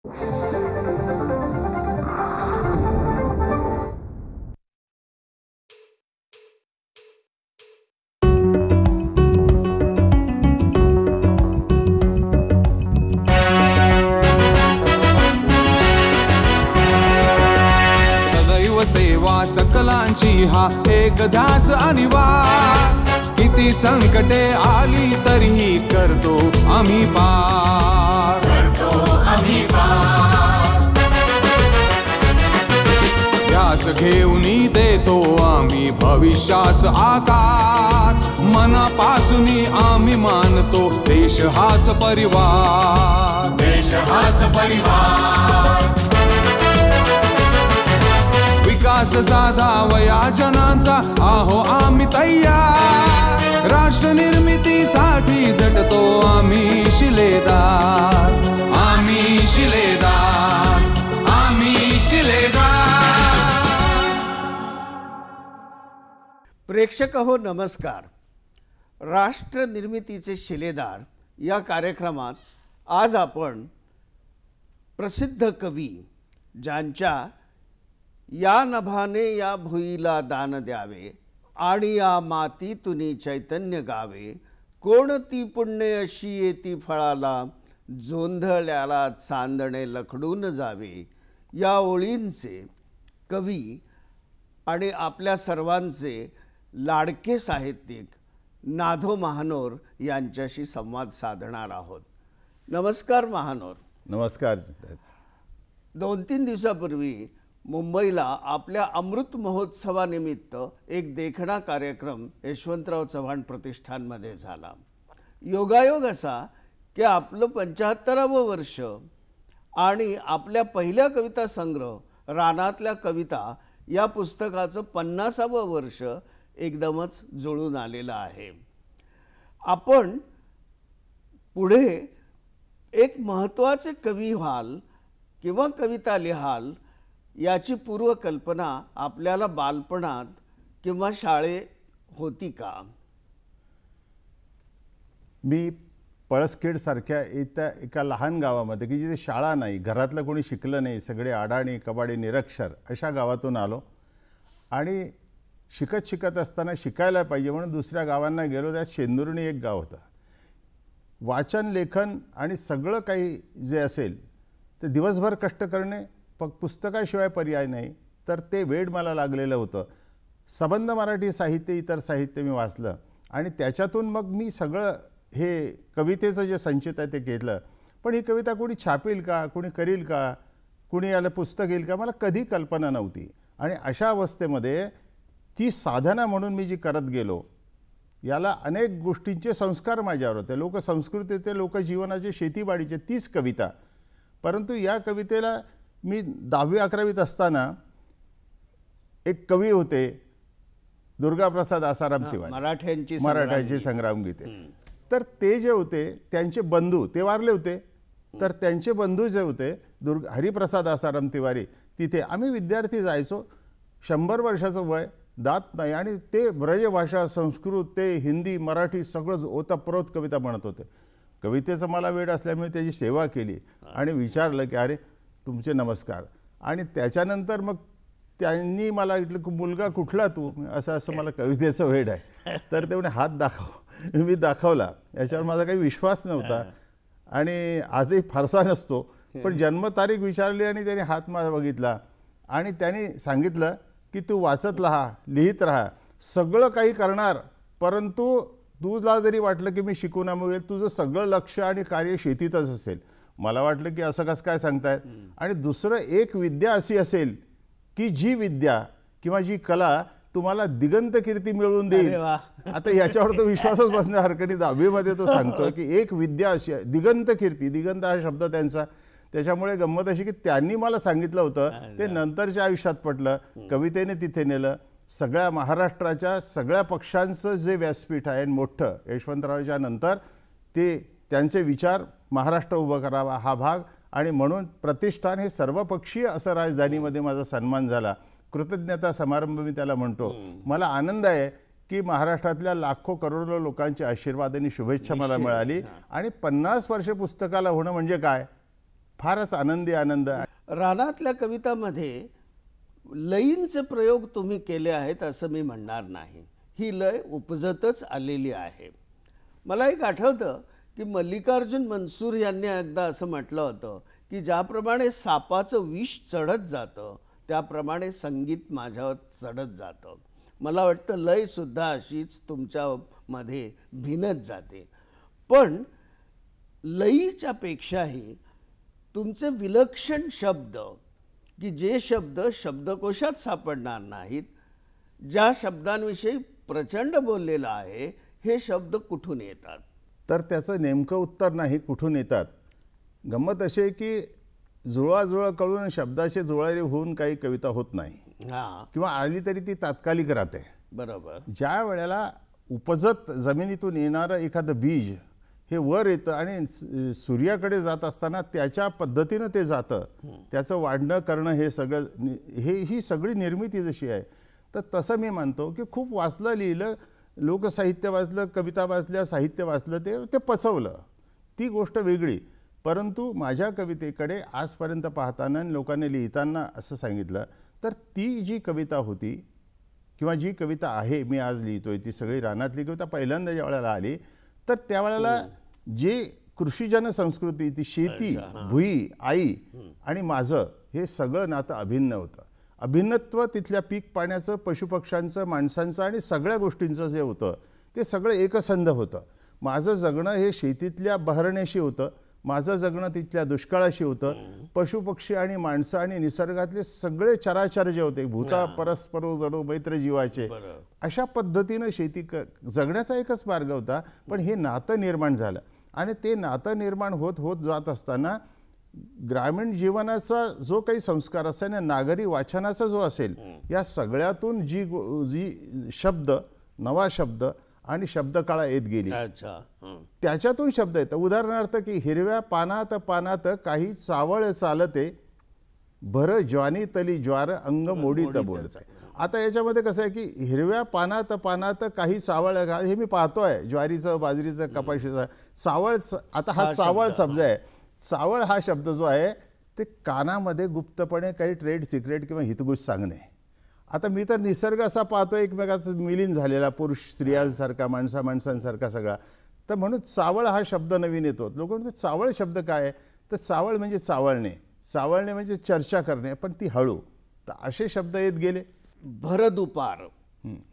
सेवा सकलांची हा एक ध्यास अनिवार्य, किती संकटे आली तरीही करतो आम्ही पार, ध्यास घेऊन देतो आम्ही भविष्यास आकार, मनापासून आम्ही मानतो देश हाच परिवार, देश हाच परिवार, विकास साधावया जनांचा आहो आम्ही तयार, राष्ट्र निर्मितीसाठी झटतो आम्ही शिलेदार, आम्ही शिलेदार, आम्ही शिलेदार. प्रेक्षक हो नमस्कार. राष्ट्र निर्मितीचे शिलेदार या कार्यक्रमात आज आपण प्रसिद्ध कवी ज्यांच्या या नभाने या भुईला दान द्यावे आणि या मातीतून चैतन्य गावे, कोणती पुण्य अशी येती फळाला, जोंधळ्याला चांदणे लखडून जावे, या ओळींचे कवी आणि आपल्या सर्वांचे लाडके साहित्यिक नाधो महानोर यांच्याशी संवाद साधणार आहोत. नमस्कार महानोर. नमस्कार. 2-3 दिवसापूर्वी मुंबईला आपल्या अमृत महोत्सवानिमित्त एक देखणा कार्यक्रम यशवंतराव चव्हाण प्रतिष्ठानमध्ये झाला. योगायोग असा की आपलं 75वं वर्ष आणि आपल्या पहिल्या कविता संग्रह रानातल्या कविता या पुस्तकाचं 50वं वर्ष एकदमच जुळून आलेलं आहे. आपण पुढे एक महत्त्वाचे कवी व्हाल किंवा कविता लिहाल याची पूर्वकल्पना आपल्याला बालपणात किंवा शाळेत होती का? मी पळसखेड सारख्या एका लहान गावामध्ये की जिथे शाळा नाही, घरातलं कोणी शिकलं नाही, सगळे अडाणी कबाडी निरक्षर अशा गावातून आलो आणि शिकत असताना शिकायला पाहिजे म्हणून दुसऱ्या गावांना गेलो. त्यात शेंदुर्णी एक गाव होतं. वाचन लेखन आणि सगळं काही जे असेल ते दिवसभर कष्ट करणे, पुस्तकाशिवाय पर्याय नाही, तर ते वेड मला लागलेलं होतं. सबंध मराठी साहित्य, इतर साहित्य मी वाचलं आणि त्याच्यातून मग मी सगळं हे कवितेचं जे संचित आहे ते घेतलं. पण ही कविता कोणी छापेल का, कोणी करील का, कोणी याला पुस्तक येईल का, मला कधी कल्पना नव्हती. आणि अशा अवस्थेमध्ये ती साधना म्हणून मी जी करत गेलो, याला अनेक गोष्टींचे संस्कार माझ्यावर होते. लोकसंस्कृतीचे, लोकजीवनाचे, शेतीबाडीचे, तीच कविता. परंतु या कवितेला मी 10वी-11वीत असताना एक कवी होते दुर्गाप्रसाद आसाराम तिवारी, मराठ्यांची संग्रामगीते. तर ते जे होते त्यांचे बंधू ते वारले होते, तर त्यांचे बंधू जे होते हरिप्रसाद आसाराम तिवारी, तिथे आम्ही विद्यार्थी जायचो. 100 वर्षाचं वय, दात नाही, आणि ते ब्रजभाषा, संस्कृत, ते हिंदी, मराठी सगळं ओतप्रोत कविता म्हणत होते. कवितेचं मला वेळ असल्यामुळे त्याची सेवा केली आणि विचारलं की अरे तुमचे नमस्कार. आणि त्याच्यानंतर मग त्यांनी मला म्हटलं मुलगा कुठला तू, असं मला कवितेचं वेळ आहे. तर ते म्हणे हात दाखव. मी दाखवला. याच्यावर माझा काही विश्वास नव्हता आणि आजही फारसा नसतो, पण जन्मतारीख विचारली आणि त्याने हात माझा बघितला आणि त्याने सांगितलं की तू वाचत राहा, लिहित राहा, सगळं काही करणार, परंतु तुला जरी वाटलं की मी शिकू ना मिळेल, तुझं सगळं लक्ष आणि कार्य शेतीतच असेल. मला वाटलं की असं कसं काय सांगतायत. आणि दुसरं एक विद्या अशी असेल की जी विद्या किंवा जी कला तुम्हाला दिगंत कीर्ती मिळवून देईल. आता याच्यावर तो विश्वासच बसण्या हरकत. 10वीमध्ये तो सांगतो की एक विद्या अशी आहे, दिगंत कीर्ती. दिगंत हा शब्द त्यांचा. त्याच्यामुळे गंमत अशी की त्यांनी मला सांगितलं होतं, ते नंतरच्या आयुष्यात पटलं. कवितेने तिथे नेलं. सगळ्या महाराष्ट्राच्या सगळ्या पक्षांचं जे व्यासपीठ आहे मोठं, यशवंतरावच्या नंतर ते त्यांचे विचार महाराष्ट्र उभं करावा हा भाग. आणि म्हणून प्रतिष्ठान हे सर्वपक्षीय असं राजधानीमध्ये माझा सन्मान झाला. कृतज्ञता समारंभ मी त्याला म्हणतो. मला आनंद आहे की महाराष्ट्रातल्या लाखो करोडो लोकांचे आशीर्वाद आणि शुभेच्छा मला मिळाली. आणि 50 वर्ष पुस्तकाला होणं म्हणजे काय, फारच आनंदी आनंद. रानातल्या कवितामध्ये लयींचे प्रयोग तुम्ही केले आहेत असं मी म्हणणार नाही. ही लय उपजतच आलेली आहे. मला एक आठवतं की मल्लिकार्जुन मनसूर यांनी एकदा असं म्हटलं होतं की ज्याप्रमाणे सापाचं विष चढत जातं त्याप्रमाणे संगीत माझ्यावर चढत जातं. मला वाटतं लयसुद्धा अशीच तुमच्यामध्ये भिनत जाते. पण लयीच्या पेक्षाही तुमचे विलक्षण शब्द की जे शब्द शब्दकोशात सापडणार नाहीत, ज्या शब्दांविषयी प्रचंड बोललेलं आहे, हे शब्द कुठून येतात? तर त्याचं नेमकं उत्तर नाही कुठून येतात. गंमत अशी आहे की जुळवाजुळव कळून शब्दाचे जुळारी होऊन काही कविता होत नाही, किंवा आली तरी ती तात्कालिक राहते. बरोबर. ज्या वेळेला उपजत जमिनीतून येणारं एखादं बीज हे वर येतं आणि सूर्याकडे जात असताना त्याच्या पद्धतीनं ते जातं, त्याचं वाढणं करणं हे सगळं ही सगळी निर्मिती जशी आहे, तर तसं मी मानतो की खूप वाचलं, लिहिलं, लोकसाहित्य वाचलं, कविता वाचल्या, साहित्य वाचलं, ते पचवलं, ती गोष्ट वेगळी. परंतु माझ्या कवितेकडे आजपर्यंत पाहताना लोकांनी लिहिताना असं सांगितलं, तर ती जी कविता होती किंवा जी कविता आहे मी आज लिहितोय, ती सगळी रानातली कविता पहिल्यांदा ज्या वेळेला आली, तर त्यावेळेला जे कृषीजन संस्कृती, ती शेती, भुई, आई आणि माझं हे सगळं नातं अभिन्न होतं. अभिन्नत्व तिथल्या पीक पाण्याचं, पशुपक्ष्यांचं, माणसांचं आणि सगळ्या गोष्टींचं जे होतं ते सगळं एकसंध होतं. माझं जगणं हे शेतीतल्या बहरण्याशी होतं, माझं जगणं तिथल्या दुष्काळाशी होतं. पशुपक्षी आणि माणसं आणि निसर्गातले सगळे चराचर जे होते, भूता परस्परो जडो मैत्र जीवाचे, अशा पद्धतीनं शेती जगण्याचा एकच मार्ग होता. पण हे नातं निर्माण झालं आणि ते नातं निर्माण होत होत जात असताना ग्रामीण जीवनाचा जो काही संस्कार असेल, नागरी वाचनाचा जो असेल, या सगळ्यातून जी शब्द, नवा शब्द आणि शब्दकळा येत गेली, त्याच्यातून शब्द येतं. उदाहरणार्थ की हिरव्या पानात पानात काही चावळ चालते, भर ज्वानी तली ज्वार अंग मोडीत बोलत. आता याच्यामध्ये कसं आहे की हिरव्या पानात पानात काही सावळ, हे मी पाहतोय ज्वारीचं, बाजरीचं, कपाशीचं सावळ. आता हा सावळ शब्द आहे. सावळ हा शब्द जो आहे ते कानामध्ये गुप्तपणे काही ट्रेड सिक्रेट किंवा हितगुज सांगणे. आता मी तर निसर्ग असा पाहतो एकमेकात मिलीन झालेला, पुरुष स्त्रियांसारखा, माणसांसारखा सगळा. तर म्हणून चावळ हा शब्द नवीन येतो. लोक म्हणतात चावळ शब्द काय आहे, तर चावळ म्हणजे चावळणे, सावळणे म्हणजे चर्चा करणे, पण ती हळू. तर असे शब्द येत गेले. भरदुपार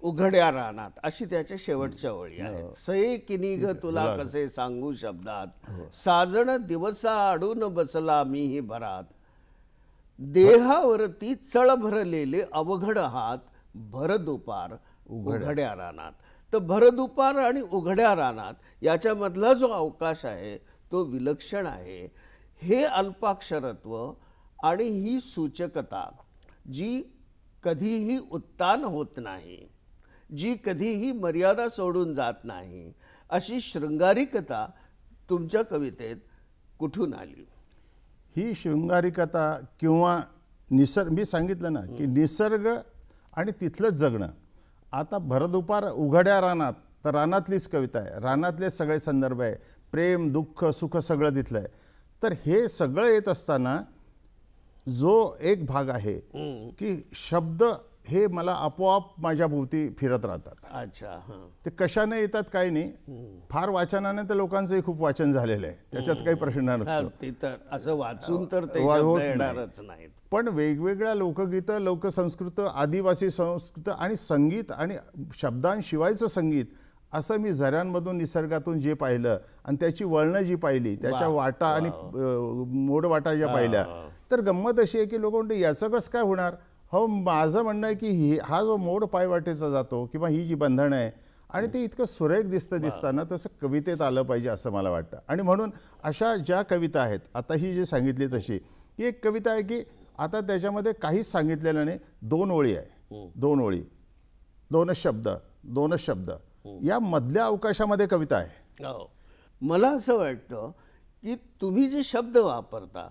उघड्या रानात अशी त्याच्या शेवटच्या ओळी आहेत. सये किनी ग तुला कसे सांगू शब्दात, साजण दिवसा अडून बसला मीही भरात, देहावरती चळ भरलेले अवघड हात, भरदुपार उघड्या रानात. तर भरदुपार आणि उघड्या रानात याच्यामधला जो अवकाश आहे तो विलक्षण आहे. हे अल्पाक्षरत्व आणि ही सूचकता जी कधीही उत्तान होत नाही, जी कधीही मर्यादा सोडून जात नाही, अशी शृंगारिकता तुमच्या कवितेत कुठून आली? ही शृंगारिकता किंवा निसर्ग, मी सांगितलं ना की निसर्ग आणि तिथलं जगणं. आता भरदुपार उघड्या रानात, तर रानातलीच कविता आहे, रानातले सगळे संदर्भ आहे, प्रेम, दुःख, सुख सगळं तिथलं आहे. तर हे सगळं येत असताना जो एक भाग आहे की शब्द हे मला आपोआप माझ्या भोवती फिरत राहतात. अच्छा. ते कशाने येतात काही नाही, फार वाचनाने तर लोकांचंही खूप वाचन झालेलं आहे, त्याच्यात काही प्रश्न नसतो. असं वाचून तर ते येणारच नाहीत. पण वेगवेगळ्या लोकगीतं, लोकसंस्कृत, आदिवासी संस्कृत आणि संगीत आणि शब्दांशिवायचं संगीत, असं मी झऱ्यांमधून, निसर्गातून जे पाहिलं आणि त्याची वळणं जी पाहिली, त्याच्या वाटा आणि मोडवाटा ज्या पाहिल्या, तर गंमत अशी आहे की लोक म्हणते याचं कसं काय होणार. हो, माझं म्हणणं आहे की हा जो मोड पायवाटेचा जातो किंवा ही जी बंधनं आहे आणि ते इतकं सुरेख दिसताना तसं कवितेत आलं पाहिजे असं मला वाटतं. आणि म्हणून अशा ज्या कविता आहेत, आता ही जी सांगितली तशी, ही एक कविता आहे की आता त्याच्यामध्ये काहीच सांगितलेलं नाही, 2 ओळी आहे, 2 ओळी, 2च शब्द, या मधल्या अवकाशामध्ये कविता आहे. मला असं वाटतं की तुम्ही जे शब्द वापरता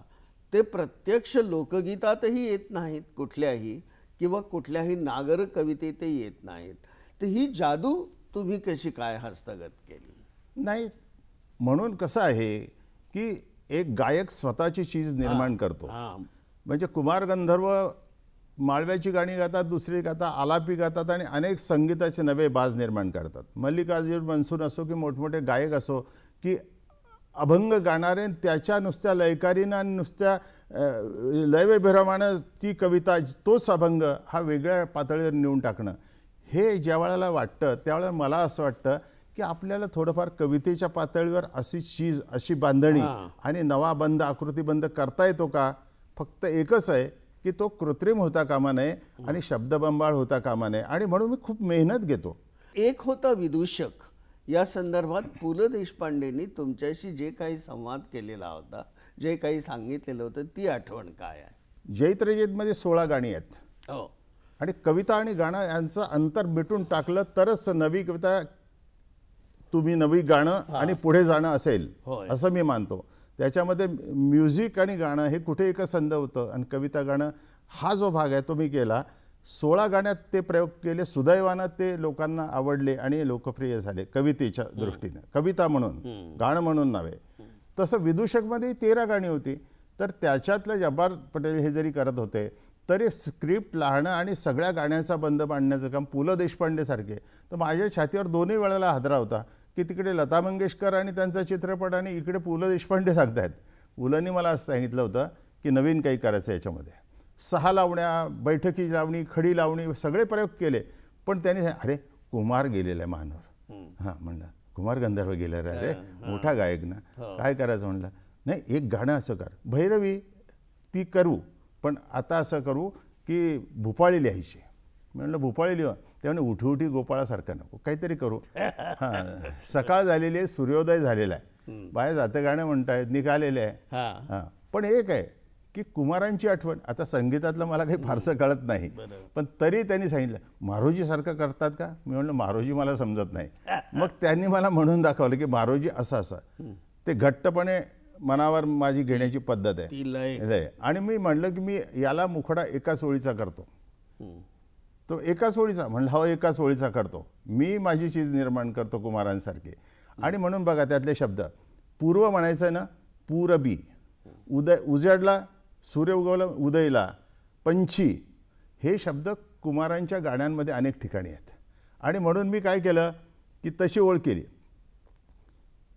ते प्रत्यक्ष लोकगीतातही येत नाहीत कुठल्याही, किंवा कुठल्याही नागर कवितेतही येत नाहीत. तर ही जादू तुम्ही कशी काय हस्तगत केली? नाही, म्हणून कसं आहे की एक गायक स्वतःची चीज निर्माण करतो. हां. म्हणजे कुमार गंधर्व माळव्याची गाणी गातात, दुसरी गातात, आलापी गातात आणि अनेक संगीताचे नवे बाज निर्माण करतात. मल्लिकार्जुन मनसूर असो की मोठमोठे गायक असो की अभंग गाणारे, त्याच्या नुसत्या लयकारीनं आणि नुसत्या लयविभ्रमानं ती कविता, तोच अभंग हा वेगळ्या पातळीवर नेऊन टाकणं, हे ज्या वेळेला वाटतं त्यावेळेला मला असं वाटतं की आपल्याला थोडंफार कवितेच्या पातळीवर अशी चीज, अशी बांधणी आणि नवा बंध, आकृतीबंध करता येतो का? फक्त एकच आहे की तो कृत्रिम होता कामा नये आणि शब्दबंबाळ होता कामा नये. आणि म्हणून मी खूप मेहनत घेतो. एक होता विदूषक या संदर्भात पु ल देशपांडेंनी तुमच्याशी जे काही संवाद केलेला होता, जे काही सांगितलेलं होतं, ती आठवण काय आहे? जैत्रजेतमध्ये 16 गाणी आहेत. हो. आणि कविता आणि गाणं यांचं अंतर मिटून टाकलं तरच नवी कविता, तुम्ही नवी गाणं आणि पुढे जाणं असेल असं मी मानतो. त्याच्यामध्ये म्युझिक आणि गाणं हे कुठे एकच संध होतं आणि कविता गाणं हा जो भाग आहे तो मी केला. 16 गाण्यात ते प्रयोग केले. सुदैवानं ते लोकांना आवडले आणि लोकप्रिय झाले कवितेच्या दृष्टीने, कविता म्हणून, गाणं म्हणून नव्हे. तसं विदूषकमध्ये 13 गाणी होती. तर त्याच्यातलं जब्बार पटेल हे जरी करत होते तरी स्क्रिप्ट लिहिणं आणि सगळ्या गाण्याचा बंध बांधण्याचं काम पु ल देशपांडे सारखे. तर माझ्या छातीवर दोन्ही वेळेला हादरा होता की तिकडे लता मंगेशकर आणि त्यांचा चित्रपट आणि इकडे पु ल देशपांडे सांगतायत. पुलंनी मला असं सांगितलं होतं की नवीन काही करायचं याच्यामध्ये. 6 लावण्या, बैठकी लावणी, खडी लावणी, सगळे प्रयोग केले. पण त्यांनी अरे कुमार गेलेला आहे महानवर. हां म्हणलं कुमार गंधर्व गेलेला आहे, अरे मोठा गायक ना, काय करायचं म्हणलं. नाही एक गाणं असं कर, भैरवी ती करू, पण आता असं करू की भूपाळी लिहायची. म्हणलं भूपाळी लिहा. त्यामुळे उठी उठी गोपाळासारखं नको, काहीतरी करू. हां सकाळ झालेली आहे, सूर्योदय झालेला आहे, बाहेर जातं गाणं म्हणतायत, निघालेले आहे. हां पण एक आहे की कुमारांची आठवण. आता संगीतातलं मला काही फारसं कळत नाही, पण तरी त्यांनी सांगितलं मारोजीसारखं करतात का? मी म्हणलं मारोजी मला समजत नाही. मग त्यांनी मला म्हणून दाखवलं की मारोजी असं असं. ते घट्टपणे मनावर माझी घेण्याची पद्धत आहे. आणि मी म्हटलं की मी याला मुखडा एकाच ओळीचा करतो. तो एकाच ओळीचा म्हणलं हो एकाच ओळीचा करतो. मी माझी चीज निर्माण करतो कुमारांसारखी. आणि म्हणून बघा त्यातले शब्द, पूर्व म्हणायचं ना, पूरबी, उदय उजाडला, सूर्य उगवला, उदयला, पंछी, हे शब्द कुमारांच्या गाण्यांमध्ये अनेक ठिकाणी आहेत. आणि म्हणून मी काय केलं की तशी ओळ केली.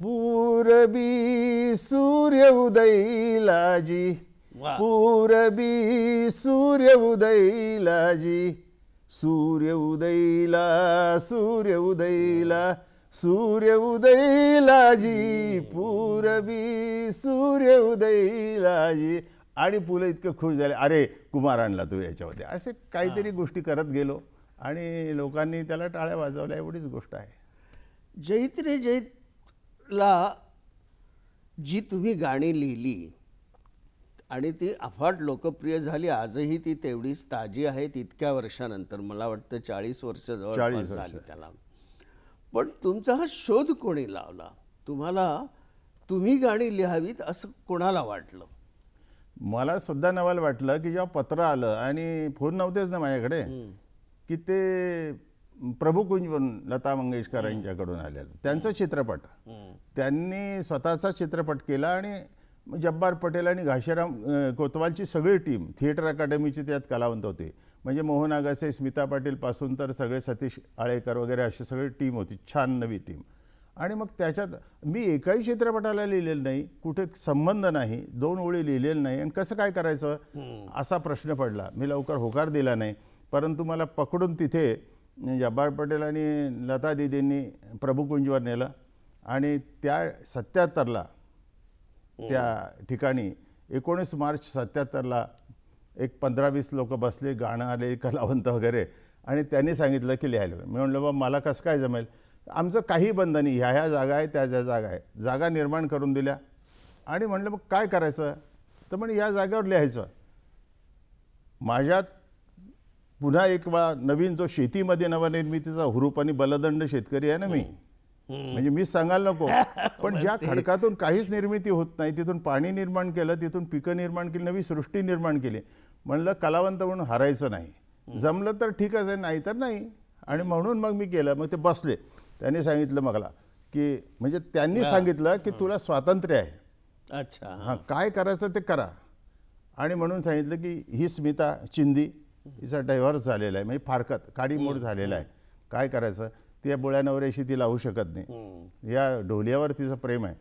पूरबी सूर्य उदयला जी, पूरबी सूर्य उदयला जी, सूर्य उदयला, सूर्य उदयला, सूर्य उदयला जी, पूरबी सूर्य उदयला जी. आणि पुलं इतकं खुश झाले, अरे कुमार आणला तू याच्यामध्ये. असे काहीतरी गोष्टी करत गेलो आणि लोकांनी त्याला टाळ्या वाजवल्या, एवढीच गोष्ट आहे. जैत रे जैतला जी तुम्ही गाणी लिहिली आणि ती अफाट लोकप्रिय झाली, आजही ती तेवढीच ताजी आहेत इतक्या वर्षानंतर. मला वाटतं 40 वर्ष जवळपास झाली त्याला. पण तुमचा हा शोध कोणी लावला? तुम्ही गाणी लिहावीत असं कोणाला वाटलं? मला सुद्धा नवल वाटलं की जेव्हा पत्र आलं आणि फोन नव्हतेच ना माझ्याकडे, की ते प्रभुकुंजवरून लता मंगेशकर यांच्याकडून आलेलं त्यांचं चित्रपट. त्यांनी स्वतःचा चित्रपट केला आणि जब्बार पटेल आणि घाशीराम कोतवालची सगळी टीम, थिएटर अकादमीची त्यात कलावंत होते. म्हणजे मोहन आगासे, स्मिता पाटीलपासून तर सगळे सतीश आळेकर वगैरे अशी सगळी टीम होती, छान नवी टीम. आणि मग त्याच्यात मी एकाही चित्रपटाला लिहिलेलं नाही, कुठे संबंध नाही, 2 ओळी लिहिलेलं नाही. आणि कसं काय करायचं असा प्रश्न पडला. मी लवकर होकार दिला नाही. परंतु मला पकडून तिथे जब्बार पटेल आणि लता दीदींनी प्रभुकुंजवर नेलं आणि त्या 77ला त्या ठिकाणी 19 मार्च 77ला एक 15-20 लोक बसले, गाणं आले, कलावंत वगैरे, आणि त्यांनी सांगितलं की लिहायला. मी म्हणलं बाबा मला कसं काय जमेल, आमचं काही बंध नाही, ह्या जागा आहे, त्या जागा आहे. जागा निर्माण करून दिल्या आणि म्हणलं मग काय करायचं, तर म्हणजे या जागेवर लिहायचं. माझ्यात पुन्हा एक वेळा नवीन जो शेतीमध्ये नवनिर्मितीचा हुरूप आणि बलदंड शेतकरी आहे ना मी, म्हणजे मीच सांगायला नको, पण ज्या खडकातून काहीच निर्मिती होत नाही तिथून पाणी निर्माण केलं, तिथून पिकं निर्माण केली, नवी सृष्टी निर्माण केली. म्हणलं कलावंत म्हणून हरायचं नाही, जमलं तर ठीकच आहे, नाही तर नाही. आणि म्हणून मग मी केलं. मग ते बसले, त्यांनी सांगितलं मला की म्हणजे त्यांनी सांगितलं की तुला स्वातंत्र्य आहे अच्छा. हां, काय करायचं ते करा. आणि म्हणून सांगितलं की ही स्मिता चिंदी, हिचा डायव्हर्स झालेला आहे, म्हणजे फारकत काडीमोड झालेला आहे. काय करायचं, ती या बुळ्या नवऱ्याशी ती लावू शकत नाही, या ढोलियावर तिचं प्रेम आहे.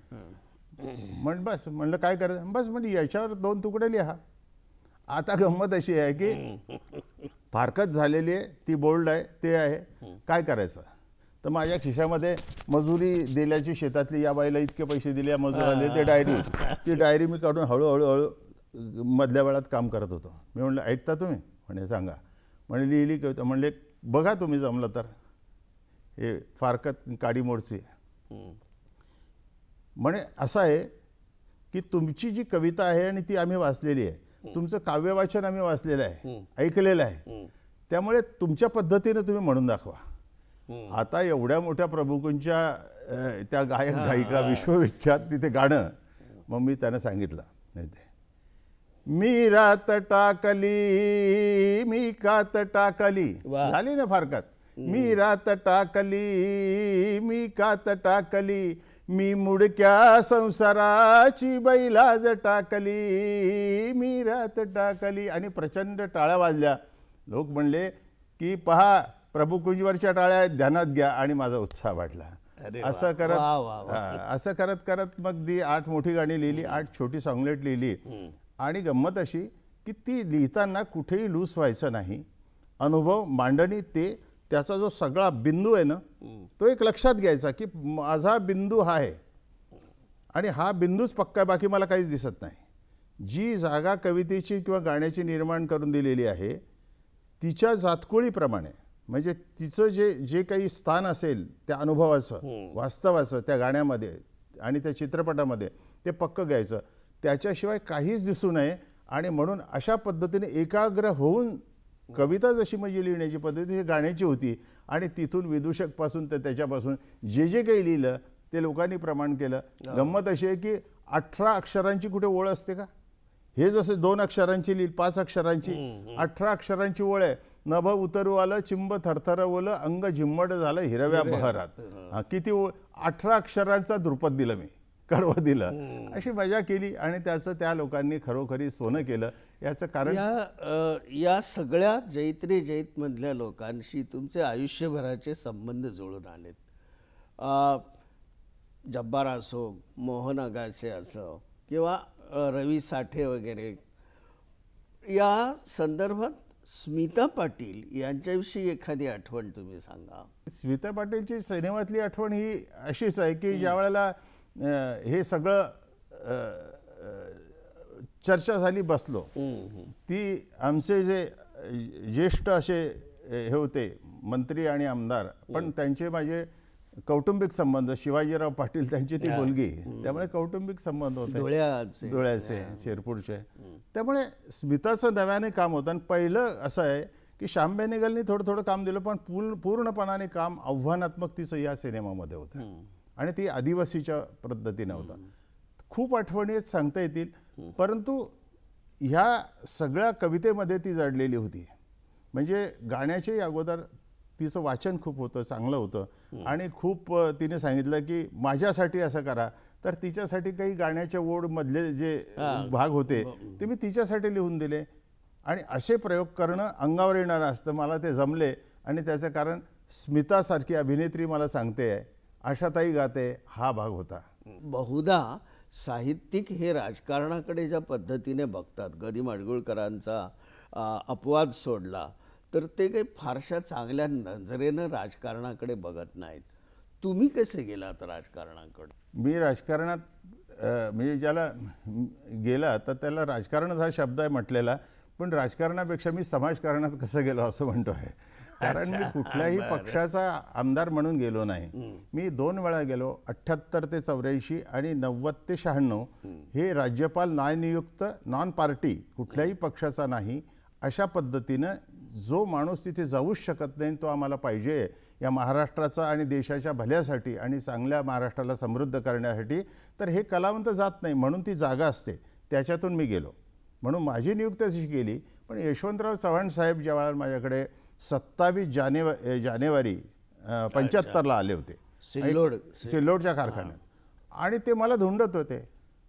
बस म्हणलं काय करायचं, बस म्हणजे याच्यावर 2 तुकडे लिहा. आता गंमत अशी आहे की फारकत झालेली आहे, ती बोल्ड आहे, ते आहे, काय करायचं. तर माझ्या खिशामध्ये मजुरी दिल्याची शेतातली, या बाईला इतके पैसे दिले, या मजुराले, ते डायरी, ती डायरी मी काढून हळूहळू मधल्या वेळात काम करत होतो. मी म्हणलं ऐकता तुम्ही, म्हणे सांगा, म्हणे लिहिली कविता, म्हणले बघा तुम्ही जमलं तर हे फारकत काडीमोडची. म्हणे असं आहे की तुमची जी कविता आहे आणि ती आम्ही वाचलेली आहे, तुमचं काव्यवाचन आम्ही वाचलेलं आहे, ऐकलेलं आहे, त्यामुळे तुमच्या पद्धतीनं तुम्ही म्हणून दाखवा. आता एवढ्या मोठ्या प्रमुखांच्या त्या गायक गायिका विश्वविख्यात तिथे गाणं, मग मी त्यांना सांगितलं नाही ते, मी रात टाकली मी कात टाकली, झाली ना फारकत. मी रात टाकली मी कात टाकली, मी मुडक्या संसाराची बैलाज टाकली, मी रात टाकली. आणि प्रचंड टाळ्या वाजल्या. लोक म्हणले की पहा प्रभुकुंजवरच्या टाळ्या ध्यानात घ्या, आणि माझा उत्साह वाढला. असं करत करत मग ती 8 मोठी गाणी लिहिली, 8 छोटी सॉंगलेट लिहिली. आणि गंमत अशी की ती लिहिताना कुठेही लूस व्हायचं नाही. अनुभव, मांडणी, ते त्याचा जो सगळा बिंदू आहे ना, तो एक लक्षात घ्यायचा की माझा बिंदू हा आहे आणि हा बिंदूच पक्का, बाकी मला काहीच दिसत नाही. जी जागा कवितेची किंवा गाण्याची निर्माण करून दिलेली आहे तिच्या जातकुळीप्रमाणे, म्हणजे तिचं जे काही स्थान असेल त्या अनुभवाचं, वास्तवाचं त्या गाण्यामध्ये आणि त्या चित्रपटामध्ये, ते पक्क घ्यायचं, त्याच्याशिवाय काहीच दिसू नये. आणि म्हणून अशा पद्धतीने एकाग्र होऊन कविता जशी म्हणजे लिहिण्याची पद्धती ही गाण्याची होती. आणि तिथून विदूषकपासून तर त्याच्यापासून जे काही लिहिलं ते लोकांनी प्रमाण केलं. गंमत अशी आहे की 18 अक्षरांची कुठे ओळ असते का? हे जसे 2 अक्षरांची लिहिली, 5 अक्षरांची, 18 अक्षरांची ओळ आहे. नभ उतरू आलं चिंब थरथरवलं, अंग झिम्मड झालं हिरव्या बहरात. किती 18 अक्षरांचा द्रुपद दिलं मी, कडवं दिलं, अशी मजा केली. आणि त्याचं त्या लोकांनी खरोखरी सोनं केलं. याचं कारण या सगळ्या जैत्रे जैतमधल्या लोकांशी तुमचे आयुष्यभराचे संबंध जुळून आलेत. जब्बार असो, मोहन आगाशे असो, किंवा रवी साठे वगैरे. या संदर्भात स्मिता पाटील यांच्याविषयी एखादी आठवण तुम्ही सांगा. स्मिता पाटीलची सिनेमातली आठवण ही अशीच आहे की ज्या वेळेला हे सगळं चर्चा झाली, बसलो, ती आमचे जे ज्येष्ठ असे हे होते मंत्री आणि आमदार, पण त्यांचे माझे कौटुंबिक संबंध, शिवाजीराव पाटील त्यांची ती मुलगी, त्यामुळे कौटुंबिक संबंध होते, डोळ्याचे, शेरपूरचे. त्यामुळे स्मिताचं नव्याने काम होतं. आणि पहिलं असं आहे की श्याम बेनेगलनी थोडं थोडं काम दिलं, पण पूर्णपणाने काम आव्हानात्मक तिचं या सिनेमामध्ये होतं. आणि ती आदिवासीच्या पद्धतीनं होतं. खूप आठवणी सांगता येतील, परंतु ह्या सगळ्या कवितेमध्ये ती जडलेली होती. म्हणजे गाण्याच्याही अगोदर तिचं वाचन खूप होतं, चांगलं होतं. आणि खूप तिने सांगितलं की माझ्यासाठी असं करा, तर तिच्यासाठी काही गाण्याच्या ओढमधले जे भाग होते ते मी तिच्यासाठी लिहून दिले. आणि असे प्रयोग करणं अंगावर येणारं असतं. मला ते जमले. आणि त्याचं कारण स्मितासारखी अभिनेत्री मला सांगते आहे, आशाताई गाते, हा भाग होता. बहुधा साहित्यिक हे राजकारणाकडे ज्या पद्धतीने बघतात, गदी माडगुळकरांचा अपवाद सोडला तर ते काही फारशा चांगल्या नजरेनं राजकारणाकडे बघत नाहीत. तुम्ही कसे गेलात राजकारणाकडे? मी राजकारणात म्हणजे ज्याला गेला तर त्याला राजकारणच हा शब्द आहे म्हटलेला, पण राजकारणापेक्षा मी समाजकारणात कसं गेलो असं म्हणतो आहे. कारण मी कुठल्याही पक्षाचा आमदार म्हणून गेलो नाही. मी 2 वेळा गेलो, 78 ते 84 आणि 90 ते 96. हे राज्यपाल न्यायनियुक्त, नॉन पार्टी, कुठल्याही पक्षाचा नाही, अशा पद्धतीनं जो माणूस तिथे जाऊच शकत नाही तो आम्हाला पाहिजे या महाराष्ट्राचा आणि देशाच्या भल्यासाठी आणि चांगल्या महाराष्ट्राला समृद्ध करण्यासाठी. तर हे कलावंत जात नाही, म्हणून ती जागा असते, त्याच्यातून मी गेलो. म्हणून माझी नियुक्ती अशी केली. पण यशवंतराव चव्हाण साहेब ज्यावेळेला माझ्याकडे 27 जानेवारी 75ला आले होते सिल्लोडच्या कारखान्यात, आणि ते मला धुंडत होते.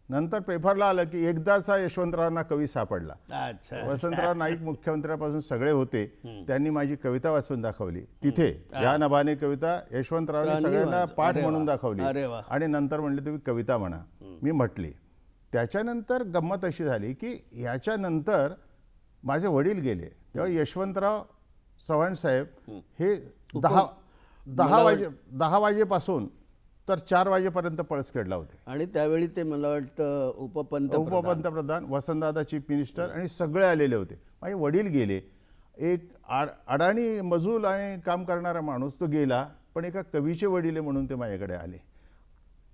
नंतर पेपरला आलं की एकदाचा यशवंतरावांना कवी सापडला. अच्छा. वसंतराव नाईक मुख्यमंत्र्यापासून सगळे होते, त्यांनी माझी कविता वाचून दाखवली तिथे. या नभाने कविता यशवंतरावांनी सगळ्यांना पाठ म्हणून दाखवली आणि नंतर म्हणले तुम्ही कविता म्हणा. मी म्हटली. त्याच्यानंतर गंमत अशी झाली की याच्यानंतर माझे वडील गेले तेव्हा यशवंतराव चव्हाण साहेब हे 10 वाजेपासून तर 4 वाजेपर्यंत पळसखेडला होते. आणि त्यावेळी ते मला वाटतं उपपंतप्रधान, वसंतदादा चीफ मिनिस्टर आणि सगळे आलेले होते. माझे वडील गेले. एक अडाणी मजूर आणि काम करणारा माणूस तो गेला, पण एका कवीचे वडील म्हणून ते माझ्याकडे आले.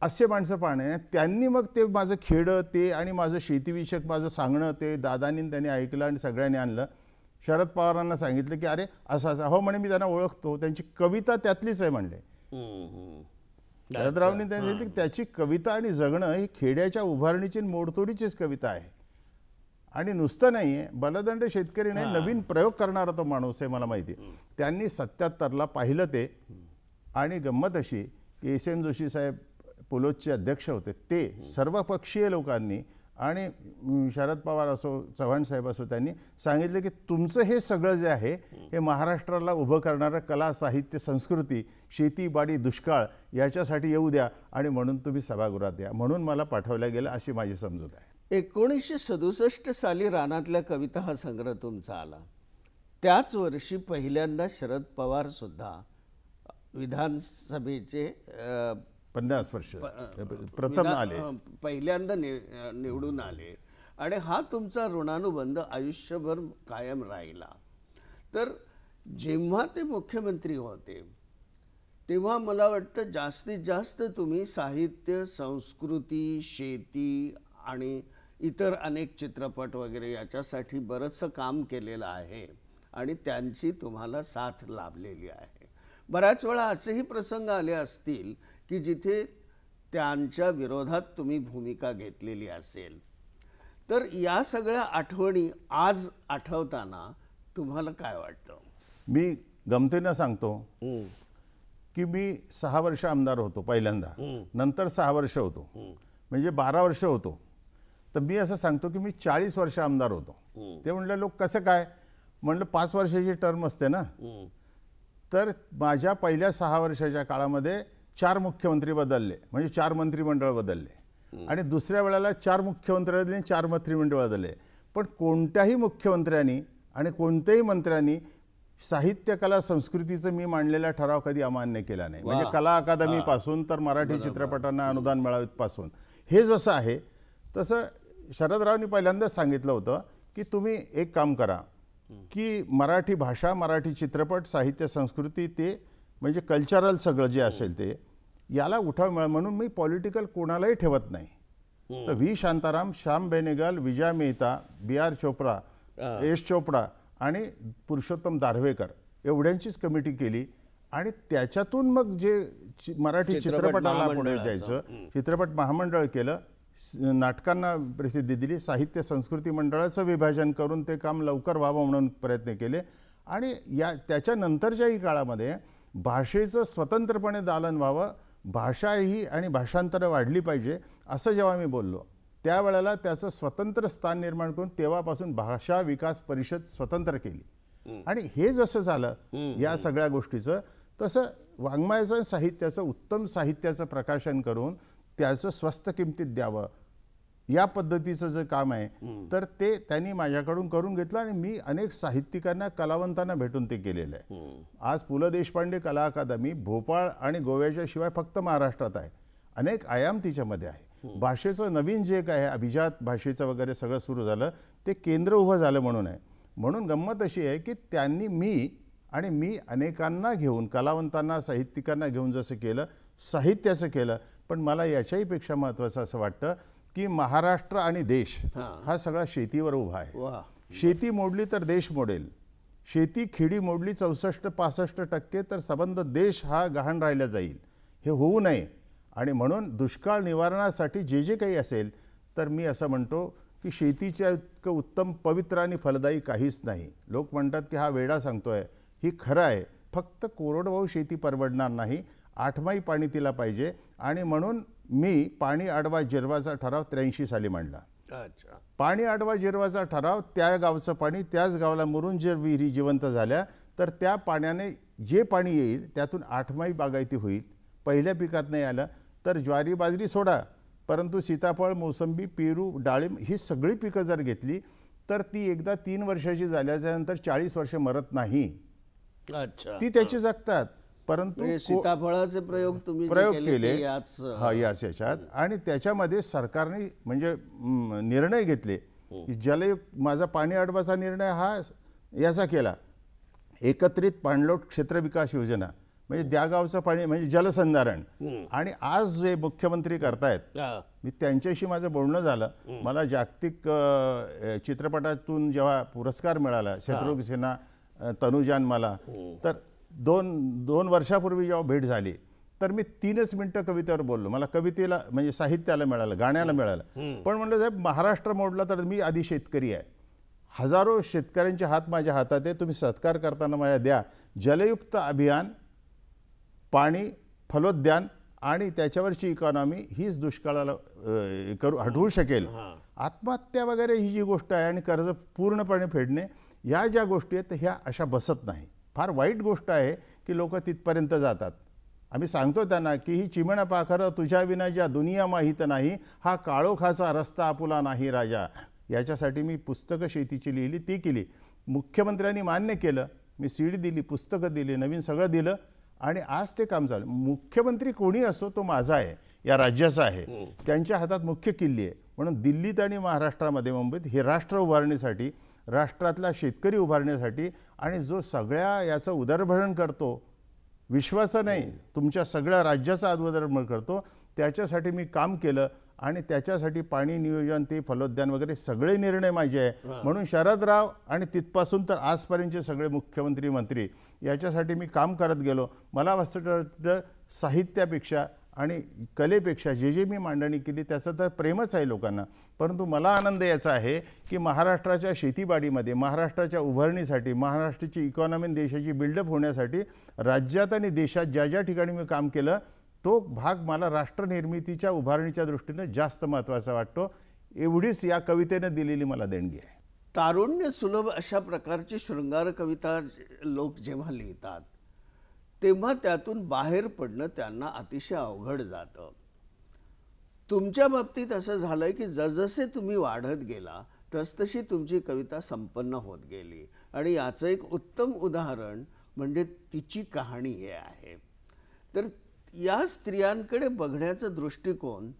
असे माणसं पाहणे. त्यांनी मग ते माझं खेडं ते आणि माझं शेतीविषयक माझं सांगणं ते दादांनी त्यांनी ऐकलं आणि सगळ्यांनी आणलं. शरद पवारांना सांगितलं की अरे असं असं. हो म्हणे मी त्यांना ओळखतो, त्यांची कविता त्यातलीच आहे म्हणले. शरदरावांनी त्यांनी सांगितलं की त्याची कविता आणि जगणं ही खेड्याच्या उभारणीची मोडतोडीचीच कविता आहे आणि नुसतं नाही आहे. बलदंड शेतकरी नाही, नवीन प्रयोग करणारा तो माणूस आहे मला माहिती. त्यांनी 77ला पाहिलं ते. आणि गंमत अशी की एस.एन. जोशी साहेब पोलोदचे अध्यक्ष होते, ते सर्वपक्षीय लोकांनी आणि शरद पवार असो चव्हाण साहेब असो त्यांनी सांगितलं की तुमचं हे सगळं जे आहे हे महाराष्ट्राला उभं करणारं कला साहित्य संस्कृती शेतीबाडी दुष्काळ याच्यासाठी येऊ द्या आणि म्हणून तुम्ही सभागृहात या म्हणून मला पाठवलं गेलं अशी माझी समजूत आहे. 1967 साली रानातल्या कविता हा संग्रह तुमचा आला. त्याच वर्षी पहिल्यांदा शरद पवार सुद्धा विधानसभेचे 50 वर्ष प्रथम आले, पहिल्यांदा निवडून आले आणि हा तुमचा ऋणानुबंध आयुष्यभर कायम राहिला. तर जेव्हा ते मुख्यमंत्री होते तेव्हा मला वाटतं जास्तीत जास्त तुम्ही साहित्य, संस्कृती, शेती आणि इतर अनेक चित्रपट वगैरे याच्यासाठी बरंचसं काम केलेलं आहे आणि त्यांची तुम्हाला साथ लाभलेली आहे. बऱ्याच वेळा असेही प्रसंग आले असतील की जिथे त्यांच्या विरोधात तुम्ही भूमिका घेतलेली असेल. तर या सगळ्या आठवणी आज आठवताना तुम्हाला काय वाटतं? मी गमतीनं सांगतो की मी 6 वर्ष आमदार होतो पहिल्यांदा, नंतर 6 वर्ष होतो, म्हणजे 12 वर्ष होतो. तर मी असं सांगतो की मी 40 वर्ष आमदार होतो. ते म्हणले लोक कसं काय? म्हणलं 5 वर्षाची टर्म असते ना. तर माझ्या पहिल्या 6 वर्षाच्या काळामध्ये 4 मुख्यमंत्री बदलले, म्हणजे 4 मंत्रिमंडळ बदलले आणि दुसऱ्या वेळेला 4 मुख्यमंत्री बदलले, 4 मंत्रिमंडळ बदलले. पण कोणत्याही मुख्यमंत्र्यांनी आणि कोणत्याही मंत्र्यांनी साहित्य कला संस्कृतीचं मी मांडलेला ठराव कधी अमान्य केला नाही. म्हणजे कला अकादमी पासून तर मराठी चित्रपटांना अनुदान मिळावीत पासून हे जसं आहे तसं शरदरावांनी पहिल्यांदाच सांगितलं होतं की तुम्ही एक काम करा की मराठी भाषा, मराठी चित्रपट, साहित्य, संस्कृती ते म्हणजे कल्चरल सगळं जे असेल ते याला उठाव मिळा. म्हणून मी पॉलिटिकल कोणालाही ठेवत नाही. तर व्ही शांताराम, श्याम बेनेगल, विजय मेहता, बी.आर. चोप्रा, एस चोपडा आणि पुरुषोत्तम दारव्हेकर एवढ्यांचीच कमिटी केली आणि त्याच्यातून मग जे मराठी चित्रपटाला पुढे जायचं चित्रपट महामंडळ केलं, नाटकांना प्रसिद्धी दिली, साहित्य संस्कृती मंडळाचं विभाजन करून ते काम लवकर व्हावं म्हणून प्रयत्न केले आणि या त्याच्यानंतरच्याही काळामध्ये भाषेचं स्वतंत्रपणे दालन व्हावं, भाषा ही आणि भाषांतरं वाढली पाहिजे असं जेव्हा मी बोललो त्यावेळेला त्याचं स्वतंत्र स्थान निर्माण करून तेव्हापासून भाषा विकास परिषद स्वतंत्र केली. आणि हे जसं झालं या सगळ्या गोष्टीचं तसं वाङ्मयाचं साहित्याचं उत्तम साहित्याचं प्रकाशन करून त्याचं स्वस्त किमतीत द्यावं या पद्धतीचं जे काम आहे तर ते त्यांनी माझ्याकडून करून घेतलं आणि मी अनेक साहित्यिकांना, कलावंतांना भेटून ते केलेलं आहे. आज पु ल देशपांडे कला अकादमी भोपाळ आणि गोव्याच्या शिवाय फक्त महाराष्ट्रात आहे. अनेक आयाम तिच्यामध्ये आहे. भाषेचं नवीन जे काय आहे अभिजात भाषेचं वगैरे सगळं सुरू झालं ते केंद्र उभं झालं म्हणून आहे. म्हणून गंमत अशी आहे की त्यांनी मी अनेकांना घेऊन, कलावंतांना, साहित्यिकांना घेऊन जसं केलं, साहित्याचं केलं. पण मला याच्याही पेक्षा महत्त्वाचं असं वाटतं की महाराष्ट्र आणि देश हा सगळा शेतीवर उभा आहे. शेती मोडली तर देश मोडेल. शेती खेडी मोडली 64-65% तर संबंध देश हा गहाण राहिला जाईल. हे होऊ नये आणि म्हणून दुष्काळ निवारणासाठी जे जे काही असेल तर मी असं म्हणतो की शेतीच्या इतकं उत्तम, पवित्र आणि फलदायी काहीच नाही. लोक म्हणतात की हा वेडा सांगतोय, ही खरं आहे. फक्त कोरडवाहू शेती परवडणार नाही. 8माही पाणी तिला पाहिजे आणि म्हणून मी पाणी अडवा जिरवाचा ठराव 83 साली मांडला. अच्छा. पाणी अडवा जिरवाचा ठराव, त्या गावचं पाणी त्याच गावाला मुरून जर विहिरी जिवंत झाल्या तर त्या पाण्याने जे पाणी येईल त्यातून 8माही बागायती होईल. पहिल्या पिकात नाही आलं तर ज्वारी बाजरी सोडा, परंतु सीताफळ, मोसंबी, पेरू, डाळिंब ही सगळी पिकं जर घेतली तर ती एकदा 3 वर्षाची झाल्यानंतर 40 वर्ष मरत नाही. अच्छा. ती त्याची जगतात. परंतु सीताफळाचे प्रयोग तुम्ही प्रयोग केले याच्यात आणि त्याच्यामध्ये सरकारने म्हणजे निर्णय घेतले की जलयुक्त माझा पाणी अडवाचा निर्णय हा याचा केला, एकत्रित पाणलोट क्षेत्र विकास योजना म्हणजे त्या गावचं पाणी म्हणजे जलसंधारण. आणि आज जे मुख्यमंत्री करतायत मी त्यांच्याशी माझं बोलणं झालं. मला जागतिक चित्रपटातून जेव्हा पुरस्कार मिळाला शत्रुघ्न सिन्हा तनुजान मला, तर दोन वर्षापूर्वी जेव्हा भेट झाली तर मी 3च मिनिटं कवितेवर बोललो. मला कवितेला म्हणजे साहित्याला मिळालं, गाण्याला मिळालं. पण म्हणलं साहेब महाराष्ट्र मोडला तर मी आधी शेतकरी आहे, हजारो शेतकऱ्यांचे हात माझ्या हातात आहे, तुम्ही सत्कार करताना माझ्या द्या. जलयुक्त अभियान, पाणी, फलोद्यान आणि त्याच्यावरची इकॉनॉमी हीच दुष्काळाला हटवू शकेल. आत्महत्या वगैरे ही जी गोष्ट आहे आणि कर्ज पूर्णपणे फेडणे ह्या ज्या गोष्टी आहेत ह्या अशा बसत नाही. फार वाईट गोष्ट आहे की लोक तिथपर्यंत जातात. आम्ही सांगतो त्यांना की ही चिमण पाखरं तुझ्या विना ज्या दुनिया माहीत नाही, हा काळोखाचा रस्ता आपुला नाही राजा. याच्यासाठी मी पुस्तकं शेतीची लिहिली, ती केली. मुख्यमंत्र्यांनी मान्य केलं, मी सीडी दिली, पुस्तकं दिली, नवीन सगळं दिलं आणि आज ते काम चालू. मुख्यमंत्री कोणी असो तो माझा आहे, या राज्याचा आहे, त्यांच्या हातात मुख्य किल्ली आहे. म्हणून दिल्लीत आणि महाराष्ट्रामध्ये मुंबईत हे राष्ट्र उभारण्यासाठी, राष्ट्रातला शेतकरी उभारण्यासाठी आणि जो सगळ्या याचं उदरभरण करतो, विश्वाचं नाही तुमच्या सगळ्या राज्याचं उदरभरण करतो, त्याच्यासाठी मी काम केलं. आणि त्याच्यासाठी पाणी नियोजन, ते फलोद्यान वगैरे सगळे निर्णय माझे आहे. म्हणून शरदराव आणि तिथपासून तर आजपर्यंतचे सगळे मुख्यमंत्री मंत्री याच्यासाठी मी काम करत गेलो. मला वाटतं साहित्यापेक्षा आणि कलेपेक्षा जे मी मांडणी केली त्याचं तर प्रेमच आहे लोकांना. परंतु मला आनंद याचा आहे की महाराष्ट्राच्या शेतीबाडीमध्ये, महाराष्ट्राच्या उभारणीसाठी, महाराष्ट्राची इकॉनॉमी, देशाची बिल्डअप होण्यासाठी राज्यात आणि देशात ज्या ज्या ठिकाणी मी काम केलं तो भाग मला राष्ट्रनिर्मितीच्या उभारणीच्या दृष्टीने जास्त महत्त्वाचा वाटतो. एवढीच या कवितेने दिलेली मला देणगी आहे. तारुण्य सुलभ अशा प्रकारची शृंगार कविता लोक जेव्हा लिहितात तेव्हा त्यातून बाहेर पडणं त्यांना अतिशय अवघड जातं. तुमच्या बाबतीत असं झालंय की जसजसे तुम्ही वाढत गेला तसतशी तुमची कविता संपन्न होत गेली. आणि याचं एक उत्तम उदाहरण म्हणजे तिची कहाणी हे आहे. तर या स्त्रियांकडे बघण्याचा दृष्टिकोन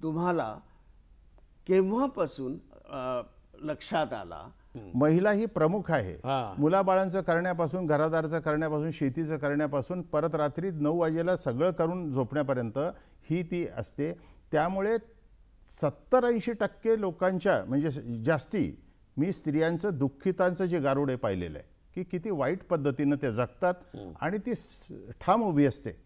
तुम्हाला केव्हापासून लक्षात आला? महिला ही प्रमुख आहे. मुलाबाळांचं करण्यापासून, घरादारचं करण्यापासून, शेतीचं करण्यापासून परत रात्री 9 वाजेला सगळं करून झोपण्यापर्यंत ही ती असते. त्यामुळे 70-80% लोकांच्या म्हणजे जास्ती मी स्त्रियांचं दुःखितांचं जे गारुडे पाहिलेलं आहे की किती वाईट पद्धतीनं ते जगतात आणि ती ठाम उभी असते.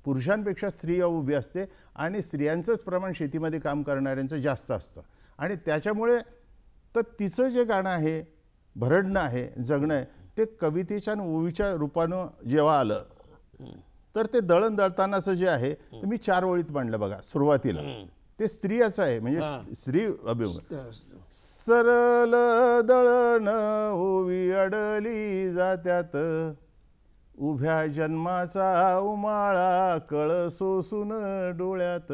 पुरुषांपेक्षा स्त्री उभी असते आणि स्त्रियांचंच प्रमाण शेतीमध्ये काम करणाऱ्यांचं जास्त असतं. आणि त्याच्यामुळे तर तिचं जे गाणं आहे, भरडणं आहे, जगणं आहे, ते कवितेच्या आणि ओवीच्या रूपानं जेव्हा आलं तर ते दळण दळतानाचं जे आहे ते मी 4 ओळीत मांडलं बघा. सुरुवातीला ते स्त्रियाचं आहे म्हणजे स्त्री अभिमुख. सरल दळण ओवी अडली जात्यात, उभ्या जन्माचा उमाळा कळ सोसून डोळ्यात,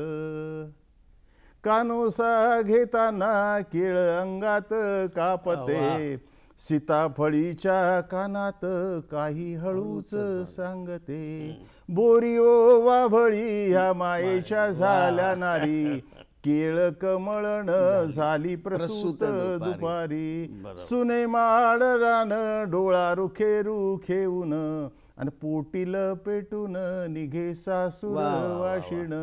कानोसा घेताना केळ अंगात कापते, सीताफळीच्या कानात काही हळूच सांगते, बोरिओ वाभळी ह्या मायेच्या झाल्या नारी, केळ कमळण झाली प्रसूत दुपारी, सुने माळ रान डोळा रुखे रुखेऊन, आणि पोटील पेटून निघे सासूर वाशिण.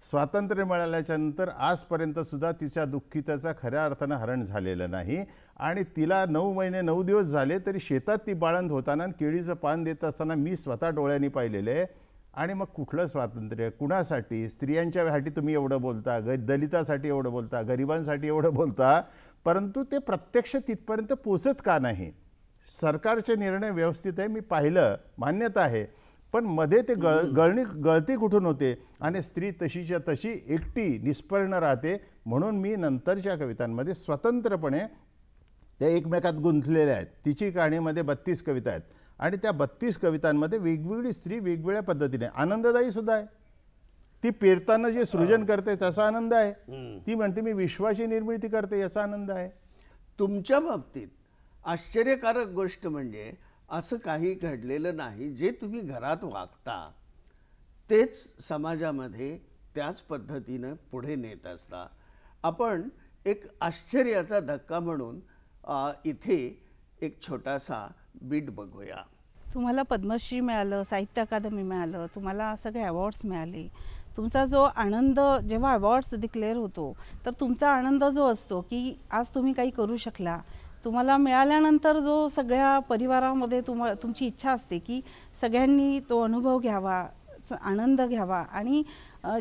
स्वातंत्र्य मिळाल्याच्या नंतर आजपर्यंत सुद्धा तिच्या दुःखिताचा खऱ्या अर्थानं हरण झालेलं नाही. आणि तिला 9 महिने 9 दिवस झाले तरी शेतात ती बाळंत होताना केळीचं पान देत असताना मी स्वतः डोळ्यांनी पाहिलेलं आहे. आणि मग कुठलं स्वातंत्र्य कुणासाठी? स्त्रियांच्यासाठी तुम्ही एवढं बोलता, दलितासाठी एवढं बोलता, गरिबांसाठी एवढं बोलता, परंतु ते प्रत्यक्ष तिथपर्यंत पोचत का नाही? सरकारचे निर्णय व्यवस्थित आहे, मी पाहिलं, मान्यता आहे, पण मध्ये ते गळती कुठून होते आणि स्त्री तशीच्या तशी एकटी निष्पर्ण राहते. म्हणून मी नंतरच्या कवितांमध्ये स्वतंत्रपणे त्या एकमेकात गुंतलेल्या आहेत. तिची कहाणीमध्ये 32 कविता आहेत आणि त्या 32 कवितांमध्ये वेगवेगळी स्त्री वेगवेगळ्या पद्धतीने आनंददायी सुद्धा आहे. ती पेरताना जे सृजन करते त्याचा आनंद आहे. ती म्हणते मी विश्वाची निर्मिती करते याचा आनंद आहे. तुमच्या बाबतीत आश्चर्यकारक गोष्ट म्हणजे असं काही घडलेलं नाही. जे तुम्ही घरात वागता तेच समाजामध्ये त्याच पद्धतीनं पुढे नेत असता. आपण एक आश्चर्याचा धक्का म्हणून इथे एक छोटासा बीट बघूया. तुम्हाला पद्मश्री मिळालं, साहित्य अकादमी मिळालं, तुम्हाला सगळे अवॉर्ड्स मिळाले. तुमचा जो आनंद जेव्हा अवॉर्ड्स डिक्लेअर होतो तर तुमचा आनंद जो असतो की आज तुम्ही काही करू शकला, तुम्हाला मिळाल्यानंतर जो सगळ्या परिवारामध्ये तुमची इच्छा असते की सगळ्यांनी तो अनुभव घ्यावा, आनंद घ्यावा आणि